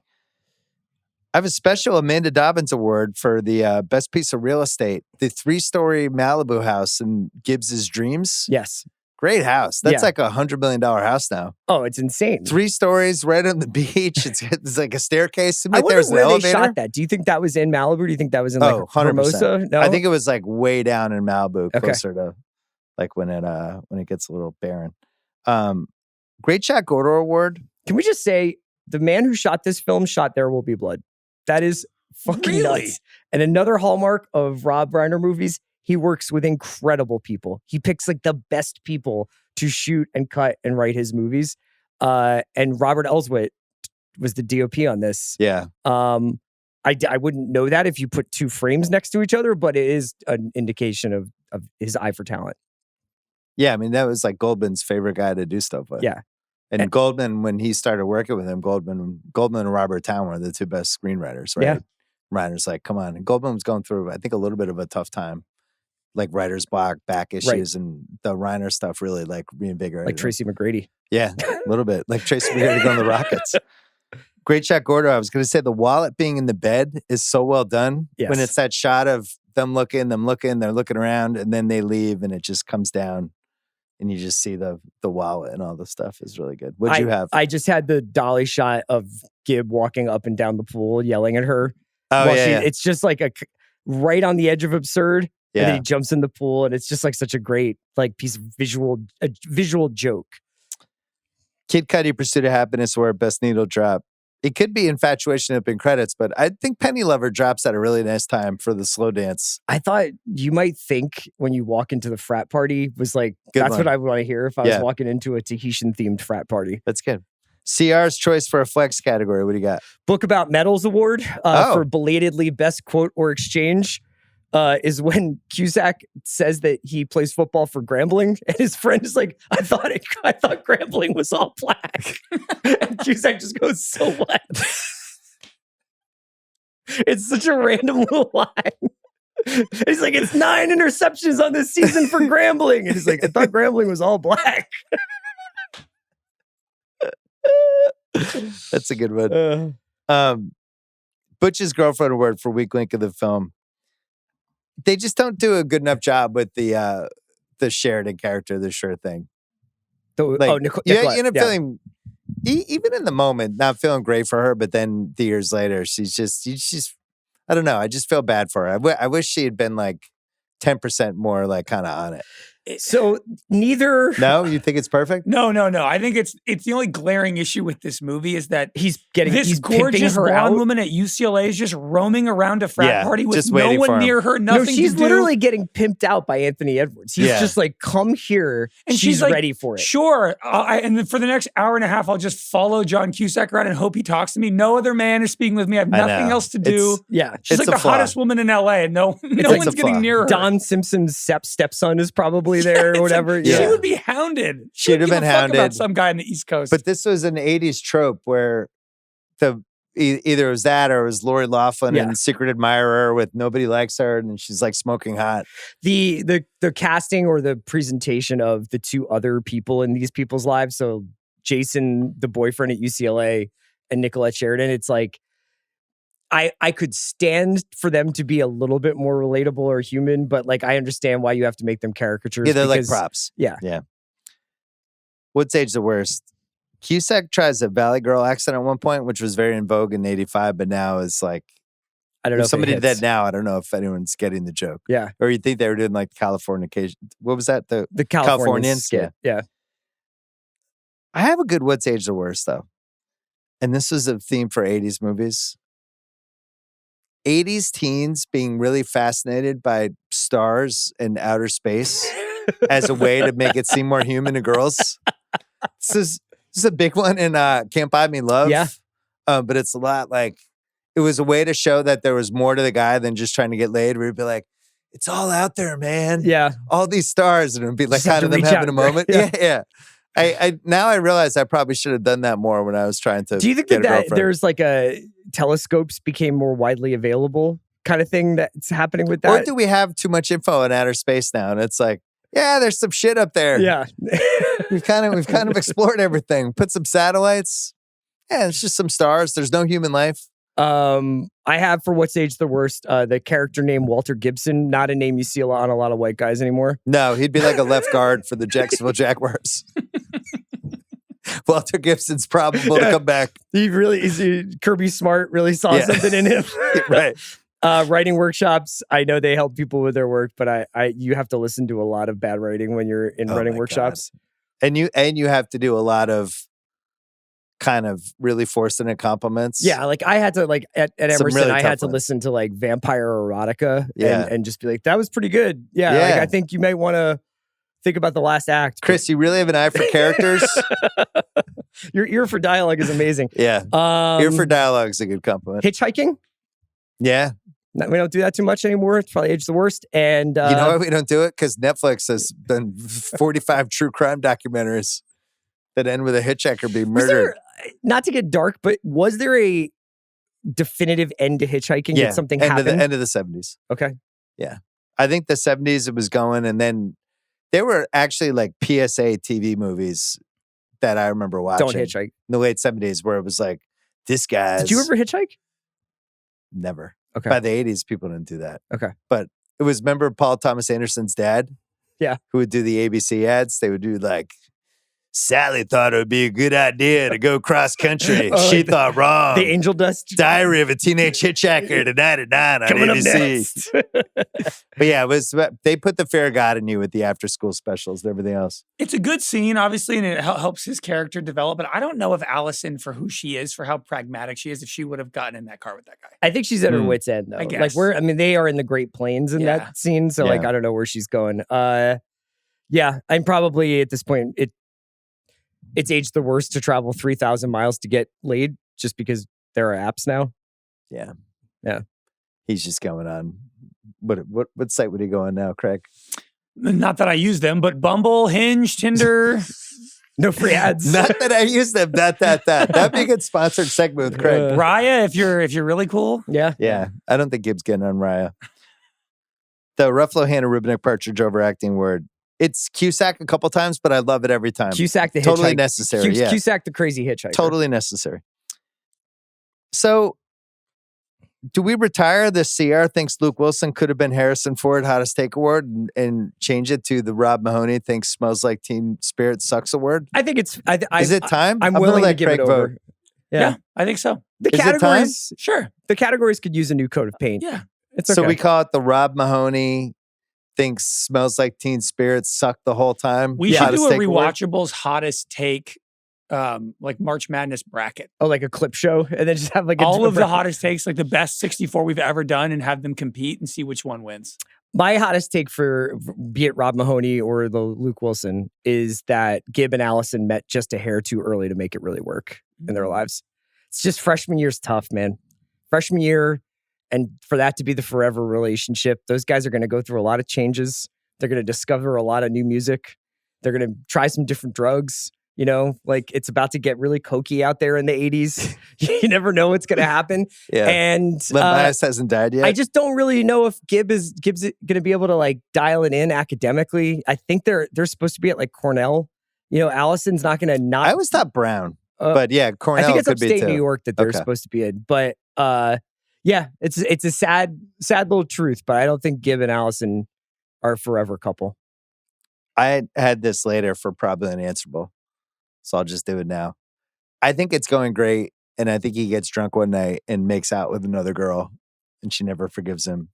I have a special Amanda Dobbins Award for the best piece of real estate. The 3-story Malibu house in Gibbs's Dreams. Yes. Great house. That's like $100 million house now. Oh, it's insane. 3 stories right on the beach. It's like a staircase. I wonder where they shot that. Do you think that was in Malibu? Do you think that was in 100%. Hermosa? No? I think it was like way down in Malibu, closer to like when it gets a little barren. Great shot Gordo Award. Can we just say the man who shot this film shot There Will Be Blood? That is fucking nuts. And another hallmark of Rob Reiner movies, he works with incredible people. He picks like the best people to shoot and cut and write his movies. And Robert Elswit was the DOP on this. Yeah. I wouldn't know that if you put 2 frames next to each other, but it is an indication of his eye for talent. Yeah, I mean, that was like Goldman's favorite guy to do stuff with. Yeah. And Goldman, when he started working with him, Goldman and Robert Towne were the 2 best screenwriters, right? Yeah. Reiner's like, come on. And Goldman was going through, I think, a little bit of a tough time. Like writer's block, back issues, and the Reiner stuff really like reinvigorated. Like Tracy McGrady. Yeah, a little bit. Like Tracy McGrady going to the Rockets. Great shot, Gordo. I was going to say the wallet being in the bed is so well done. Yes. When it's that shot of them looking, they're looking around, and then they leave, and it just comes down, and you just see the wallet and all the stuff is really good. What'd you have? I just had the dolly shot of Gib walking up and down the pool, yelling at her. Oh, yeah. It's just like right on the edge of absurd. Yeah. And then he jumps in the pool, and it's just like such a great piece of visual joke. Kid Cudi, Pursuit of Happiness, where best needle drop. It could be Infatuation up in credits, but I think Penny Lover drops at a really nice time for the slow dance. I thought you might think when you walk into the frat party was like, that's what I would want to hear if I was walking into a Tahitian themed frat party. That's good. CR's choice for a flex category. What do you got? Book About Medals Award for belatedly best quote or exchange. Is when Cusack says that he plays football for Grambling, and his friend is like, I thought Grambling was all black. And Cusack just goes, so what? It's such a random little line. He's like, it's 9 interceptions on this season for Grambling. And he's like, I thought Grambling was all black. That's a good one. Butch's Girlfriend Award for weak link of the film. They just don't do a good enough job with the Sheridan character, the sure thing. You end up feeling, even in the moment, not feeling great for her, but then the years later, she's I don't know. I just feel bad for her. I wish she had been like 10% more like kind of on it. So neither. No, you think it's perfect? No. I think it's the only glaring issue with this movie is that he's gorgeous blonde woman at UCLA is just roaming around a frat party with no one near her, nothing to do. She's literally getting pimped out by Anthony Edwards. He's just like, come here, and she's like, ready for it. Sure. And then for the next hour and a half, I'll just follow John Cusack around and hope he talks to me. No other man is speaking with me. I have nothing else to do. She's like the hottest woman in LA, and no one's getting near her. Don Simpson's stepson is probably there or whatever. She would be hounded. She'd have been hounded about some guy on the East Coast. But this was an 80s trope where either it was that or it was Lori Loughlin and Secret Admirer with nobody likes her and she's like smoking hot. The casting or the presentation of the 2 other people in these people's lives. So Jason, the boyfriend at UCLA, and Nicolette Sheridan, it's like I could stand for them to be a little bit more relatable or human, but like I understand why you have to make them caricatures. Yeah, they're like props. Yeah. What's age the worst? Cusack tries a Valley Girl accent at one point, which was very in vogue in '85, but now is like, I don't know if somebody did that now, I don't know if anyone's getting the joke. Yeah. Or you think they were doing like Californication. What was that? The Californians skit. Yeah. I have a good What's Age the Worst, though. And this was a theme for 80s movies. 80s teens being really fascinated by stars and outer space as a way to make it seem more human to girls. This is a big one in Can't Buy Me Love. Yeah. But it's a lot like, it was a way to show that there was more to the guy than just trying to get laid, where he'd be like, it's all out there, man. Yeah. All these stars. And it'd be like Just have kind of to them reach having out, a moment. right? Yeah. I now I realize I probably should have done that more when I was trying to. Do you think that there's like a telescopes became more widely available kind of thing that's happening with that? Or do we have too much info in outer space now? And it's like, yeah, there's some shit up there. Yeah. we've kind of explored everything. Put some satellites. Yeah, it's just some stars. There's no human life. I have for What's Age the Worst, the character name Walter Gibson, not a name you see on a lot of white guys anymore. No, he'd be like a left guard for the Jacksonville Jaguars. Walter Gibson's probable to come back. Kirby Smart really saw something in him. Right. Writing workshops. I know they help people with their work, but you have to listen to a lot of bad writing when you're in writing workshops. God. And you have to do a lot of kind of really forcing it compliments. Yeah, like I had to at Emerson, really I had to listen to like Vampire Erotica and just be like, that was pretty good. Yeah. Like, I think you might want to think about the last act. Chris, you really have an eye for characters. Your ear for dialogue is amazing. Yeah. Ear for dialogue is a good compliment. Hitchhiking? Yeah. We don't do that too much anymore. It's probably Age the Worst. And you know why we don't do it? Because Netflix has done 45 true crime documentaries that end with a hitchhiker being murdered. Not to get dark, but was there a definitive end to hitchhiking? Did something happen? End of the 70s. Okay. Yeah. I think the 70s it was going, and then there were actually like PSA TV movies that I remember watching. Don't hitchhike. In the late 70s, where it was like, this guy's... Did you ever hitchhike? Never. Okay. By the 80s, people didn't do that. Okay. But it was, remember Paul Thomas Anderson's dad? Yeah. Who would do the ABC ads? They would do like, Sally thought it would be a good idea to go cross country. She thought wrong. The Angel Dust Diary of a Teenage Hitchhiker tonight at 9 on coming ABC. Up next. But yeah, they put the fear of God in you with the after school specials and everything else. It's a good scene, obviously, and it helps his character develop. But I don't know if Allison, for who she is, for how pragmatic she is, if she would have gotten in that car with that guy. I think she's at her wit's end, though. I guess. Like they are in the Great Plains in that scene, so like I don't know where she's going. Yeah, I'm probably at this point it's Age the Worst to travel 3,000 miles to get laid just because there are apps now. Yeah. Yeah. He's just going on. What site would he go on now, Craig? Not that I use them, but Bumble, Hinge, Tinder. No free ads. Not that I use them. That'd be a good sponsored segment with Craig. Raya, if you're really cool. Yeah. Yeah. I don't think Gibbs getting on Raya. The Ruffalo Hannah Rubinick Partridge overacting word. It's Cusack a couple times, but I love it every time. Cusack the totally hitchhiker. Necessary. Yeah. Cusack the crazy hitchhiker. Totally necessary. So, do we retire the CR thinks Luke Wilson could have been Harrison Ford Hottest Take Award and change it to the Rob Mahoney thinks Smells Like Teen Spirit Sucks Award? I think it's. Is it time? I'm willing to give it over. Vote. Yeah, I think so. The Is categories, sure. The categories could use a new coat of paint. Yeah, it's okay. So we call it the Rob Mahoney thinks Smells Like Teen Spirit suck the whole time. We should do a Rewatchables Hottest Take, like March Madness bracket. Oh, like a clip show, and then just have like all of the hottest takes, like the best 64 we've ever done, and have them compete and see which one wins. My hottest take for be it Rob Mahoney or the Luke Wilson is that Gibb and Allison met just a hair too early to make it really work in their lives. It's just freshman year's tough, man. Freshman year. And for that to be the forever relationship, those guys are going to go through a lot of changes. They're going to discover a lot of new music. They're going to try some different drugs. You know, like it's about to get really cokey out there in the 80s. You never know what's going to happen. Yeah. And Len Bias hasn't died yet. I just don't really know if Gibbs going to be able to like dial it in academically. I think they're supposed to be at like Cornell. You know, Allison's not going to not. I always thought Brown. But yeah, Cornell I think it's could be upstate too. New York that they're supposed to be in. But yeah, it's a sad little truth. But I don't think Gibb and Allison are a forever couple. I had this later for Probably Unanswerable, so I'll just do it now. I think it's going great, and I think he gets drunk one night and makes out with another girl, and she never forgives him.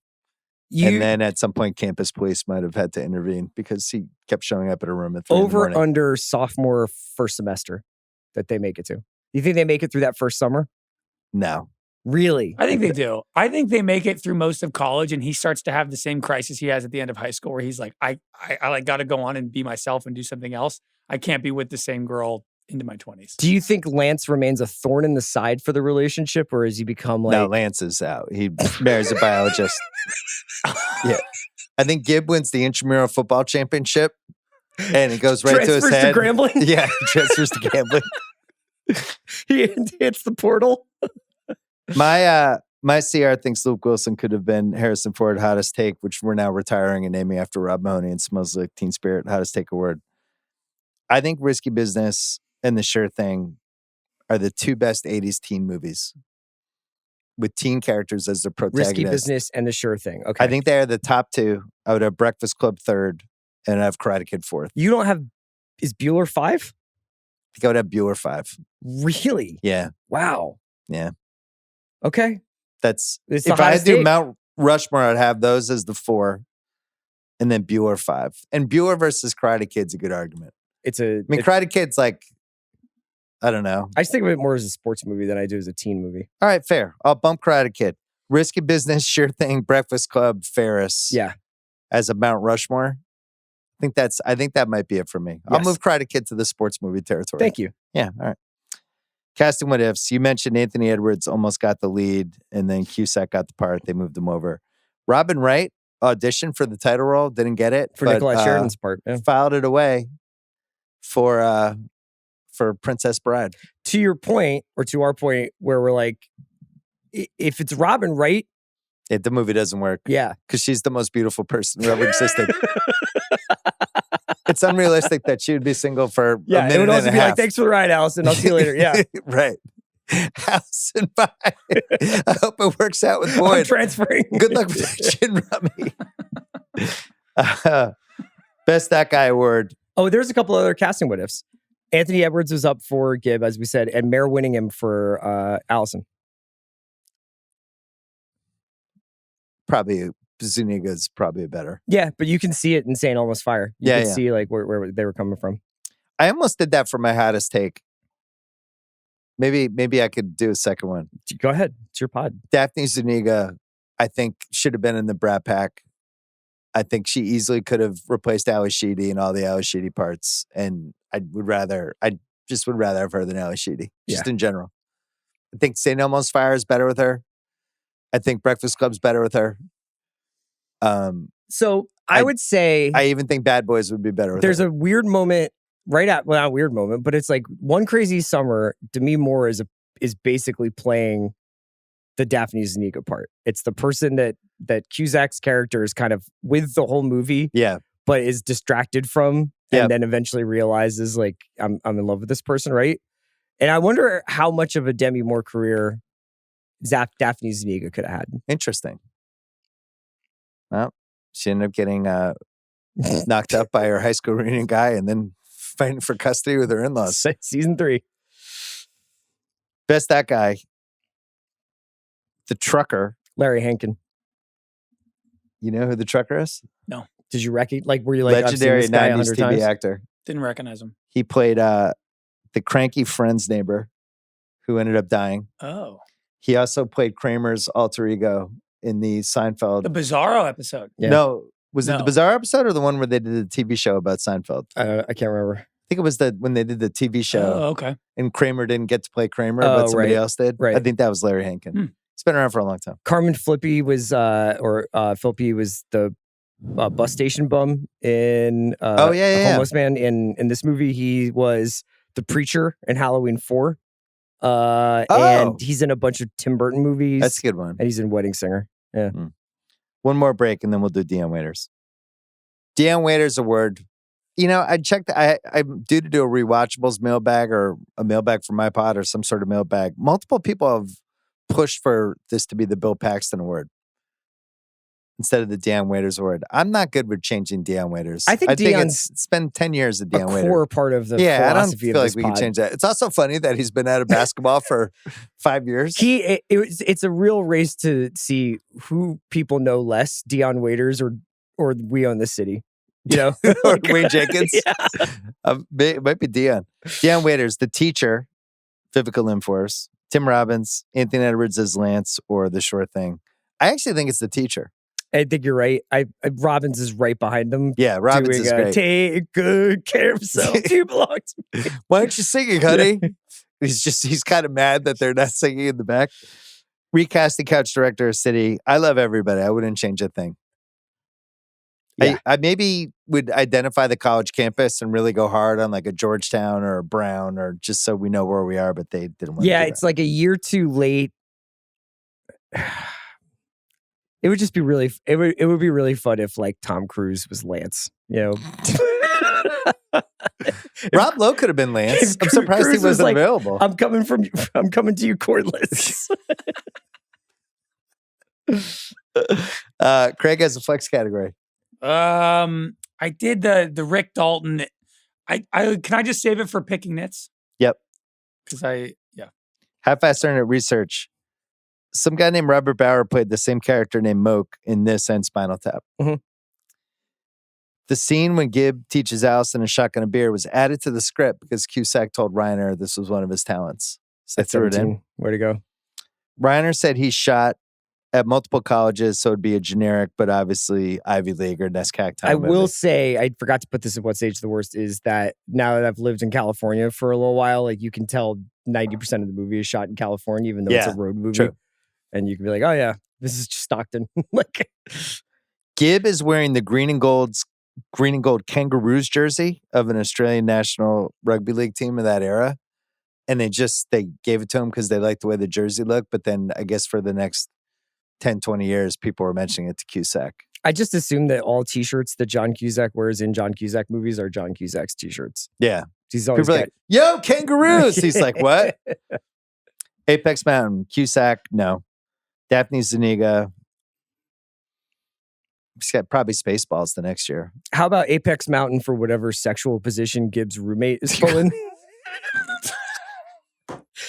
And then at some point, campus police might have had to intervene because he kept showing up at her room at 3 in the morning. Under sophomore first semester that they make it to. You think they make it through that first summer? No. Really? I think they do. I think they make it through most of college, and he starts to have the same crisis he has at the end of high school, where he's like, I like got to go on and be myself and do something else. I can't be with the same girl into my 20s. Do you think Lance remains a thorn in the side for the relationship, or has he become like... No, Lance is out. He marries a biologist. Yeah. I think Gibb wins the intramural football championship, and it goes right to his head. Transfers to gambling? Yeah, transfers to gambling. He hits the portal. My CR thinks Luke Wilson could have been Harrison Ford hottest take, which we're now retiring and naming after Rob Mahoney and Smells Like Teen Spirit. Hottest take award. I think Risky Business and The Sure Thing are the two best 80s teen movies with teen characters as the protagonists. Risky Business and The Sure Thing. Okay. I think they are the top two. I would have Breakfast Club third, and I'd have Karate Kid fourth. You don't have... Is Bueller 5? I think I would have Bueller 5. Really? Yeah. Wow. Yeah. Okay. That's... It's if I had to do Mount Rushmore, I'd have those as the 4, and then Bueller 5. And Bueller versus Karate Kid's a good argument. Karate Kid's like... I don't know. I just think of it more as a sports movie than I do as a teen movie. All right, fair. I'll bump Karate Kid. Risky Business, Sure Thing, Breakfast Club, Ferris. Yeah. As a Mount Rushmore. I think that might be it for me. Yes. I'll move Karate Kid to the sports movie territory. Thank you. Yeah, all right. Casting what ifs. You mentioned Anthony Edwards almost got the lead, and then Cusack got the part. They moved him over. Robin Wright auditioned for the title role, didn't get it. For Nikolai Sheridan's part. Yeah. Filed it away for Princess Bride. To your point, or to our point, where we're like, if it's Robin Wright, the movie doesn't work. Yeah. Because she's the most beautiful person who ever existed. It's unrealistic that she would be single for a minute it would also and a be half. like, thanks for the ride, Allison. I'll see you later. Yeah. Right. Allison, bye. I hope it works out with Boyd. I'm transferring. Good luck with that chin rummy. Best That Guy award. Oh, there's a couple other casting what ifs. Anthony Edwards was up for Gibb, as we said, and Mare Winningham for Allison. Probably Zuniga's probably better. Yeah, but you can see it in St. Almost Fire. You can see like where they were coming from. I almost did that for my hottest take. Maybe I could do a second one. Go ahead. It's your pod. Daphne Zuniga, I think, should have been in the Brat Pack. I think she easily could have replaced Ali Sheedy in all the Ali Sheedy parts. And I just would rather have her than Ali Sheedy, just in general. I think St. Elmo's Fire is better with her. I think Breakfast Club's better with her. So I would say... I even think Bad Boys would be better with there's her. a weird moment well, not a weird moment, but it's like One Crazy Summer, Demi Moore is basically playing the Daphne Zuniga part. It's the person that Cusack's character is kind of with the whole movie, but is distracted from, and then eventually realizes like I'm in love with this person, right? And I wonder how much of a Demi Moore career Daphne Zuniga could have had. Interesting. Well, she ended up getting knocked up by her high school reunion guy, and then fighting for custody with her in-laws. Season 3. Best That Guy. The trucker. Larry Hankin. You know who the trucker is? No. Did you recognize? Like, were you like, legendary I've seen this guy 90s 100 TV times? actor? Didn't recognize him. He played the cranky friend's neighbor who ended up dying. Oh. He also played Kramer's alter ego in the Seinfeld. The Bizarro episode. Yeah. No. Was it the Bizarre episode or the one where they did the TV show about Seinfeld? I can't remember. I think it was when they did the TV show. Oh, okay. And Kramer didn't get to play Kramer, but somebody else did. Right. I think that was Larry Hankin. He's been around for a long time. Carmen Flippy was, Flippy was the bus station bum in Homeless Man. In this movie, he was the preacher in Halloween 4. And he's in a bunch of Tim Burton movies. That's a good one. And he's in Wedding Singer. Yeah. One more break and then we'll do Dion Waiters. Dion Waiters award. I checked. I'm due to do a Rewatchables mailbag or a mailbag for my pod or some sort of mailbag. Multiple people have pushed for this to be the Bill Paxton Award instead of the Dion Waiters Award. I'm not good with changing Dion Waiters. I think it's been 10 years of Dion Waiters. A core part of the philosophy I don't feel like we can change that. It's also funny that he's been out of basketball for 5 years. It's a real race to see who people know less, Dion Waiters or We Own the City. Or Wayne Jenkins. It might be Dion. Dion Waiters, the teacher, Vivica Limforce, Tim Robbins, Anthony Edwards as Lance, or The Sure Thing. I actually think it's the teacher. I think you're right. Robbins is right behind him. Yeah, Robbins is great. Take good care of yourself. You belong to me. Why aren't you singing, honey? He's kind of mad that they're not singing in the back. Recasting Couch Director of City. I love everybody. I wouldn't change a thing. Yeah. I maybe would identify the college campus and really go hard on like a Georgetown or a Brown or just so we know where we are, but they didn't want to do it's like a year too late. It would just be really, it would be really fun if like Tom Cruise was Lance, Rob Lowe could have been Lance. I'm surprised Cruise he wasn't available. I'm coming to you cordless. Craig has a flex category. I did the Rick Dalton. I can I just save it for picking nits? Yep. Because Half-assed internet research. Some guy named Robert Bauer played the same character named Moke in this and Spinal Tap. Mm-hmm. The scene when Gibb teaches Allison a shotgun a beer was added to the script because Cusack told Reiner this was one of his talents. So they threw it in. Way to go. Reiner said he shot at multiple colleges, so it'd be a generic, but obviously Ivy League or NESCAC time. I will say, I forgot to put this in What Stage the Worst, is that now that I've lived in California for a little while, like you can tell 90% of the movie is shot in California, even though it's a road movie. True. And you can be like, oh yeah, this is just Stockton. Like, Gibb is wearing the green and gold Kangaroos jersey of an Australian National Rugby League team of that era. And they gave it to him because they liked the way the jersey looked. But then I guess for the next 10, 20 years, people were mentioning it to Cusack. I just assume that all t-shirts that John Cusack wears in John Cusack movies are John Cusack's t-shirts. Yeah. He's always like, yo, Kangaroos! He's like, what? Apex Mountain, Cusack, no. Daphne Zuniga. He's got probably Spaceballs the next year. How about Apex Mountain for whatever sexual position Gibbs' roommate is pulling?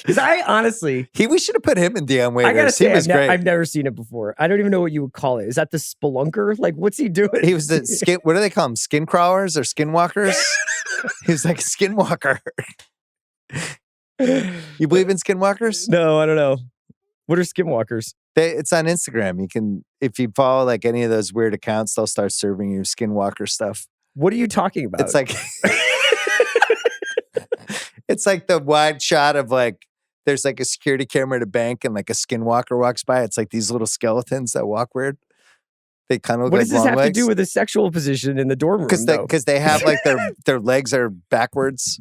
Because I honestly... we should have put him in Dion Waiters. I gotta say, he was great. I've never seen it before. I don't even know what you would call it. Is that the spelunker? Like, what's he doing? He was the skin... What do they call him? Skin crawlers or skinwalkers? He was like a skinwalker. You believe in skinwalkers? No, I don't know. What are skinwalkers? It's on Instagram. You can, if you follow like any of those weird accounts, they'll start serving you skinwalker stuff. What are you talking about? It's like... It's like the wide shot of like, there's like a security camera at a bank and like a skinwalker walks by. It's like these little skeletons that walk weird. They kind of look what like does this have legs. to do with a sexual position in the dorm room? Because they have like their legs are backwards.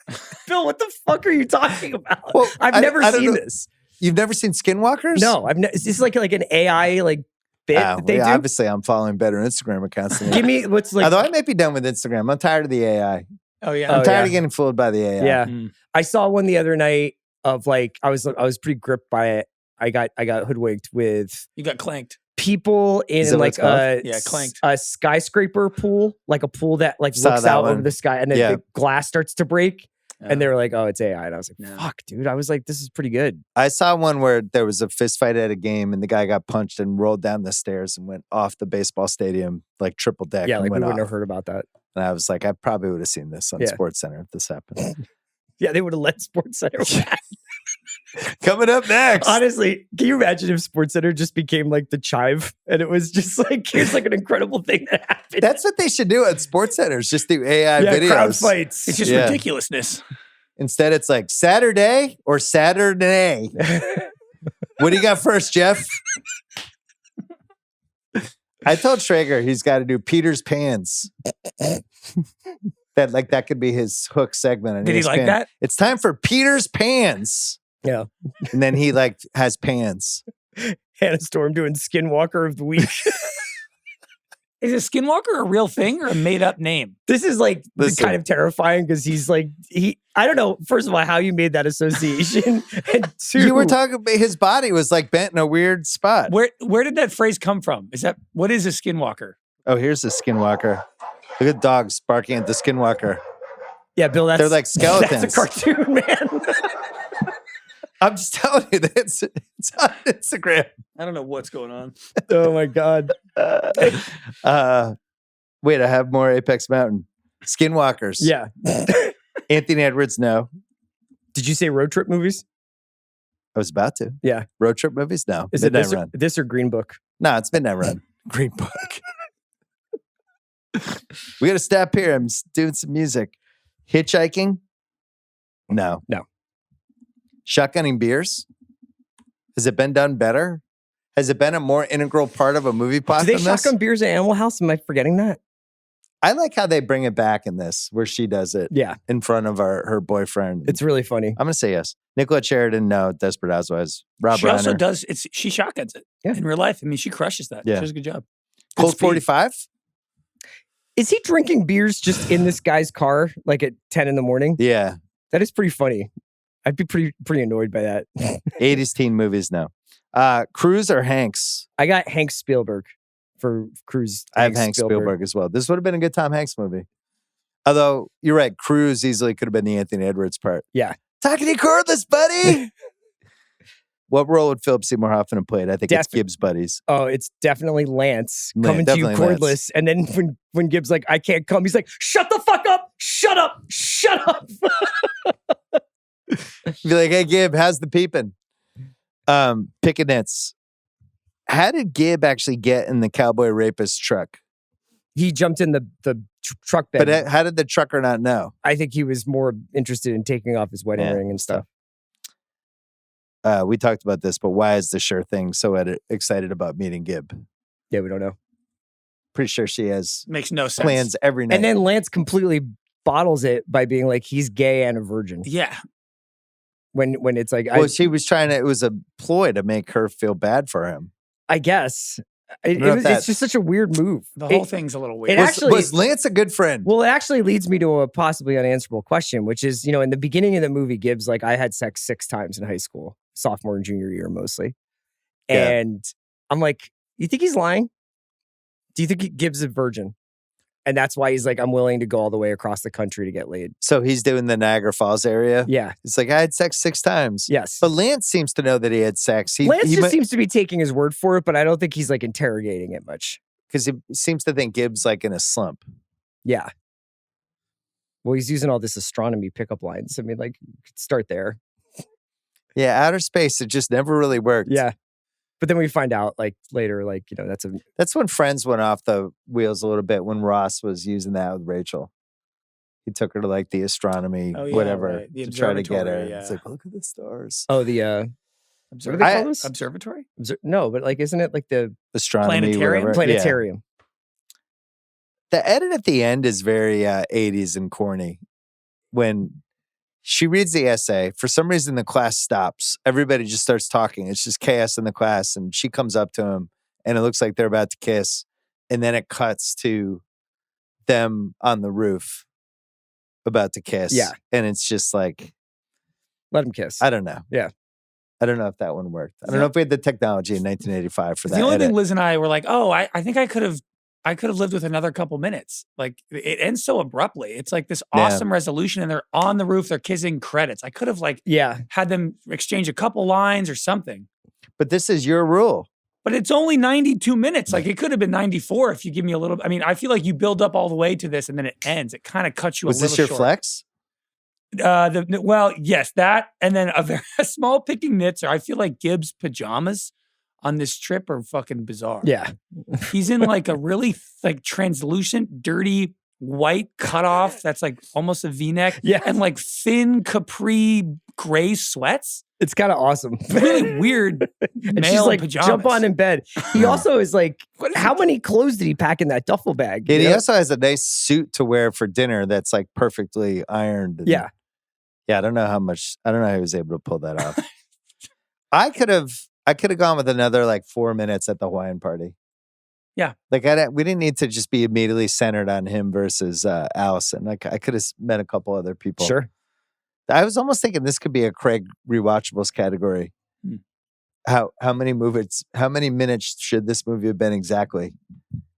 Phil, what the fuck are you talking about? Well, I've never seen this. You've never seen Skinwalkers? No, Is this like an AI like bit that they do? Obviously, I'm following better Instagram accounts than Give me what's like. Although I might be done with Instagram. I'm tired of the AI. Oh yeah, I'm tired of getting fooled by the AI. Yeah, I saw one the other night of like I was pretty gripped by it. I got hoodwinked with. You got clanked. People in like clanked. A skyscraper pool, like a pool that like looks out over the sky, and then the glass starts to break. And they were like, "Oh, it's AI." And I was like, "Fuck, dude!" I was like, "This is pretty good." I saw one where there was a fist fight at a game, and the guy got punched and rolled down the stairs and went off the baseball stadium like triple deck. Yeah, like we wouldn't off. have heard about that. And I was like, I probably would have seen this on SportsCenter if this happened. Yeah, they would have let SportsCenter back. Coming up next. Honestly, can you imagine if SportsCenter just became like the Chive and it was just like, here's like an incredible thing that happened? That's what they should do at SportsCenter, just do AI videos. Crowd fights. It's just ridiculousness. Instead, it's like Saturday or Saturday. What do you got first, Jeff? I told Schrager he's got to do Peter's Pans. That could be his hook segment. Did he like that? It's time for Peter's Pans. Yeah. And then he like has pans. Hannah Storm doing Skinwalker of the Week. Is a skinwalker a real thing or a made up name? This is like kind of terrifying because he's like, I don't know, first of all, how you made that association. And two, you were talking about his body was like bent in a weird spot. Where did that phrase come from? What is a skinwalker? Oh, here's a skinwalker. Look at dogs barking at the skinwalker. Yeah, Bill, they're like skeletons. That's a cartoon, man. I'm just telling you, it's on Instagram. I don't know what's going on. Oh my God. Wait, I have more Apex Mountain. Skinwalkers. Yeah. Anthony Edwards, no. Did you say road trip movies? I was about to. Yeah. Road trip movies? No. Is Midnight it Run. this or Green Book? No, it's Midnight Run. Green Book. We got to stop here. I'm doing some music. Hitchhiking? No. Shotgunning beers? Has it been done better? Has it been a more integral part of a movie plot Do they than this? shotgun beers at Animal House? Am I forgetting that? I like how they bring it back in this, where she does it Yeah. in front of her boyfriend. It's really funny. I'm going to say yes. Nicolette Sheridan, no. Desperate Housewives. Rob She Reiner. also does, she shotguns it in real life. I mean, she crushes that. Yeah. She does a good job. Colt 45? Is he drinking beers just in this guy's car, like at 10 in the morning? Yeah. That is pretty funny. I'd be pretty annoyed by that. 80s teen movies, no. Cruise or Hanks? I got Hank Spielberg for Cruise. I have Hank Spielberg as well. This would have been a good Tom Hanks movie. Although, you're right, Cruise easily could have been the Anthony Edwards part. Yeah. Talking to you cordless, buddy! What role would Philip Seymour Hoffman have played? I think it's Gibbs' buddies. Oh, it's definitely Lance coming to you cordless. Lance. And then when Gibbs like, I can't come, he's like, shut the fuck up! Shut up! Shut up! Be like, hey, Gib, how's the peeping? Pickanets. How did Gib actually get in the cowboy rapist truck? He jumped in the truck bed. But how did the trucker not know? I think he was more interested in taking off his wedding ring and stuff. We talked about this, but why is the sure thing so excited about meeting Gib? Yeah, we don't know. Pretty sure she has makes no sense. Plans every night. And then Lance completely bottles it by being like, he's gay and a virgin. Yeah. When it's like, she was trying to, it was a ploy to make her feel bad for him. I guess. It's just such a weird move. The whole thing's a little weird. Was Lance a good friend? Well, it actually leads me to a possibly unanswerable question, which is, in the beginning of the movie, Gibbs, like, I had sex 6 times in high school, sophomore and junior year mostly. And I'm like, you think he's lying? Do you think Gibbs is a virgin? And that's why he's like, I'm willing to go all the way across the country to get laid. So he's doing the Niagara Falls area? Yeah. It's like, I had sex 6 times. Yes. But Lance seems to know that he had sex. Lance just seems to be taking his word for it, but I don't think he's like interrogating it much. Because he seems to think Gibbs like in a slump. Yeah. Well, he's using all this astronomy pickup lines. I mean, like, you could start there. Yeah, outer space, it just never really worked. Yeah. But then we find out like later, like, that's when Friends went off the wheels a little bit, when Ross was using that with Rachel. He took her to like the astronomy, whatever, to try to get her. Yeah. It's like, look at the stars. Oh, the observatory? No, but like, isn't it like the astronomy planetarium? Yeah. The edit at the end is very 80s and corny. When she reads the essay, for some reason the class stops. Everybody just starts talking. It's just chaos in the class. And she comes up to him and it looks like they're about to kiss. And then it cuts to them on the roof about to kiss. Yeah. And it's just like, let him kiss. I don't know. Yeah. I don't know if that one worked. I don't know if we had the technology in 1985 for that. The only edit. thing Liz and I were like, oh, I think I could have lived with another couple minutes. Like, it ends so abruptly. It's like this awesome resolution and they're on the roof, they're kissing, credits. I could have had them exchange a couple lines or something. But this is your rule. But it's only 92 minutes. Like, it could have been 94 if you give me a little. I mean, I feel like you build up all the way to this and then it ends. It kind of cuts you a little short. Was this your flex? Well, yes, that. And then a small picking nits. I feel like Gibbs' pajamas on this trip are fucking bizarre. Yeah. He's in like a really like translucent, dirty, white cutoff that's like almost a V-neck. Yeah. And like thin capri gray sweats. It's kind of awesome. Really weird and male she's like, pajamas. jump on in bed. He also is like, how many clothes did he pack in that duffel bag? And he also has a nice suit to wear for dinner that's like perfectly ironed. Yeah. Yeah, I don't know how he was able to pull that off. I could have gone with another like 4 minutes at the Hawaiian party. Yeah. Like we didn't need to just be immediately centered on him versus Allison. Like I could have met a couple other people. Sure. I was almost thinking this could be a Craig Rewatchables category. How many minutes should this movie have been exactly?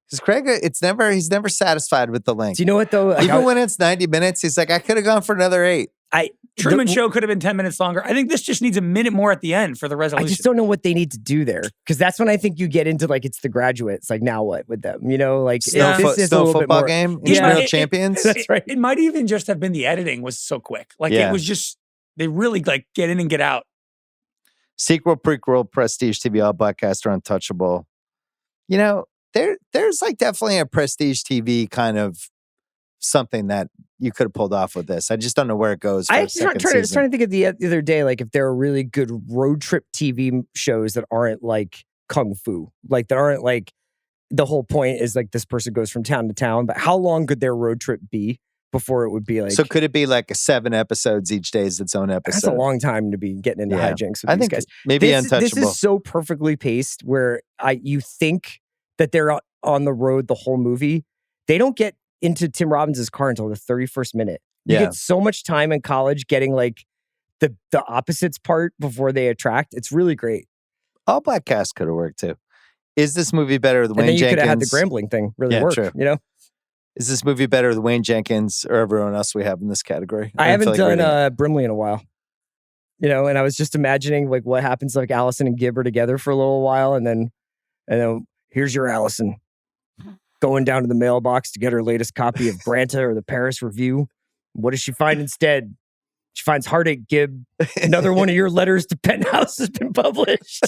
Because Craig, he's never satisfied with the length. Do you know what though? Like, even when it's 90 minutes, he's like, I could have gone for another 8. Truman Show could have been 10 minutes longer. I think this just needs a minute more at the end for the resolution. I just don't know what they need to do there. Because that's when I think you get into like, it's The Graduate. It's like, now what with them? You know, like still football game, Israel champions. That's right. It might even just have been the editing was so quick. Like it was just, they really like get in and get out. Sequel, prequel, prestige TV, all blackcaster, untouchable. You know, there's like definitely a prestige TV kind of something that you could have pulled off with this. I just don't know where it goes. I was trying to think of the other day, like if there are really good road trip TV shows that aren't like Kung Fu, like that aren't like the whole point is like this person goes from town to town, but how long could their road trip be before it would be like? So could it be like 7 episodes each day is its own episode? That's a long time to be getting into hijinks with these guys. Maybe Untouchable. This is so perfectly paced where you think that they're on the road the whole movie. They don't get into Tim Robbins' car until the 31st minute. You get so much time in college getting like the opposites part before they attract. It's really great. All black cast could have worked too. Is this movie better with Wayne Jenkins? And then you could have had the Grambling thing really work. True. You know? Is this movie better with Wayne Jenkins or everyone else we have in this category? I haven't done Brimley in a while. You know, and I was just imagining like what happens like Allison and Gibb are together for a little while and then here's your Allison going down to the mailbox to get her latest copy of Granta or the Paris Review. What does she find instead? She finds Heartache, Gibb. Another one of your letters to Penthouse has been published.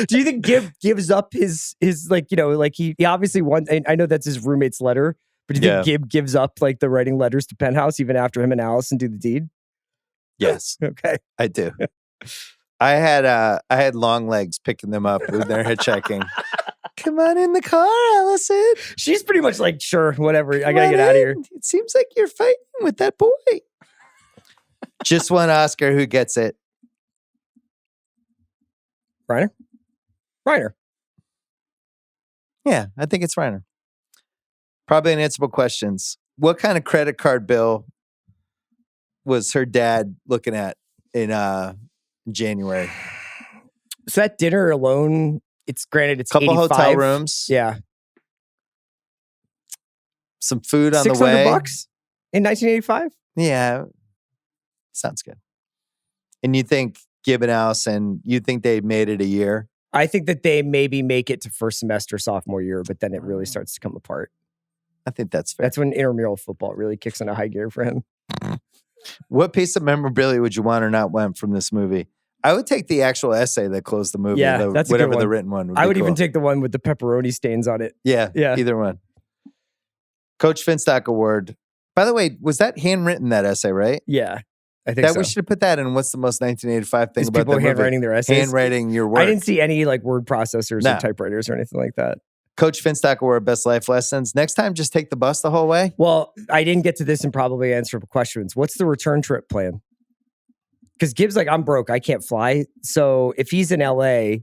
Do you think Gibb gives up his like, you know, like he obviously wants, I know that's his roommate's letter, but do you think Gibb gives up like the writing letters to Penthouse even after him and Allison do the deed? Yes. Okay. I do. I had long legs picking them up when they're hitchhiking. Come on in the car, Allison. She's pretty much like, sure, whatever. I gotta get out of here. It seems like you're fighting with that boy. Just one Oscar. Who gets it? Reiner. Yeah, I think it's Reiner. Probably unanswerable questions. What kind of credit card bill was her dad looking at in January? So that dinner alone, it's granted it's couple 85. Hotel rooms. Yeah. Some food on the way. $600 in 1985? Yeah. Sounds good. And you think Gibb and Allison, you think they made it a year? I think that they maybe make it to first semester sophomore year, but then it really starts to come apart. I think that's fair. That's when intramural football really kicks into high gear for him. What piece of memorabilia would you want or not want from this movie? I would take the actual essay that closed the movie. Yeah, that's whatever a good one. The written one. I would even take the one with the pepperoni stains on it. Yeah, either one. Coach Finstock Award. By the way, was that handwritten, that essay, right? Yeah, I think so. We should have put that in What's the Most 1985 Thing About people the handwriting movie. Their essays? Handwriting your work. I didn't see any like word processors or typewriters or anything like that. Coach Finstock Award, Best Life Lessons. Next time, just take the bus the whole way? Well, I didn't get to this and probably answer questions. What's the return trip plan? Because Gibbs like, I'm broke. I can't fly. So if he's in LA,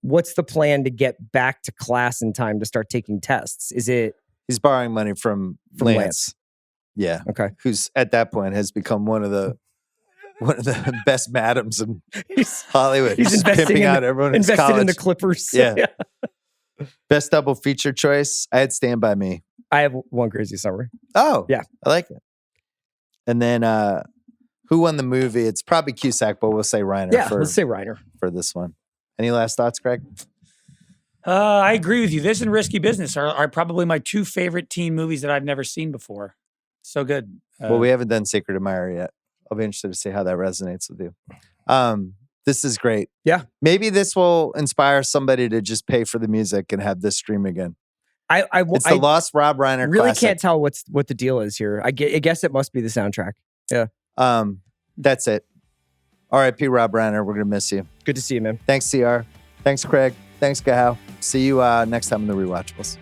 what's the plan to get back to class in time to start taking tests? Is it... He's borrowing money from Lance. Yeah. Okay. Who's at that point has become one of the best madams in Hollywood. He's investing out everyone invested college. in the Clippers. Yeah. Best double feature choice. I had Stand By Me. I have One Crazy Summer. Oh, yeah. I like it. And then who won the movie? It's probably Cusack, but we'll say Reiner. Yeah, let's say Reiner for this one. Any last thoughts, Greg? I agree with you. This and Risky Business are probably my 2 favorite teen movies that I've never seen before. So good. Well, we haven't done Sacred Admirer yet. I'll be interested to see how that resonates with you. This is great. Yeah. Maybe this will inspire somebody to just pay for the music and have this stream again. It's the lost Rob Reiner really classic. Can't tell what the deal is here. I guess it must be the soundtrack. Yeah. That's it. R.I.P. Rob Reiner. We're going to miss you. Good to see you, man. Thanks, CR. Thanks, Craig. Thanks, Gahal. See you next time in the Rewatchables.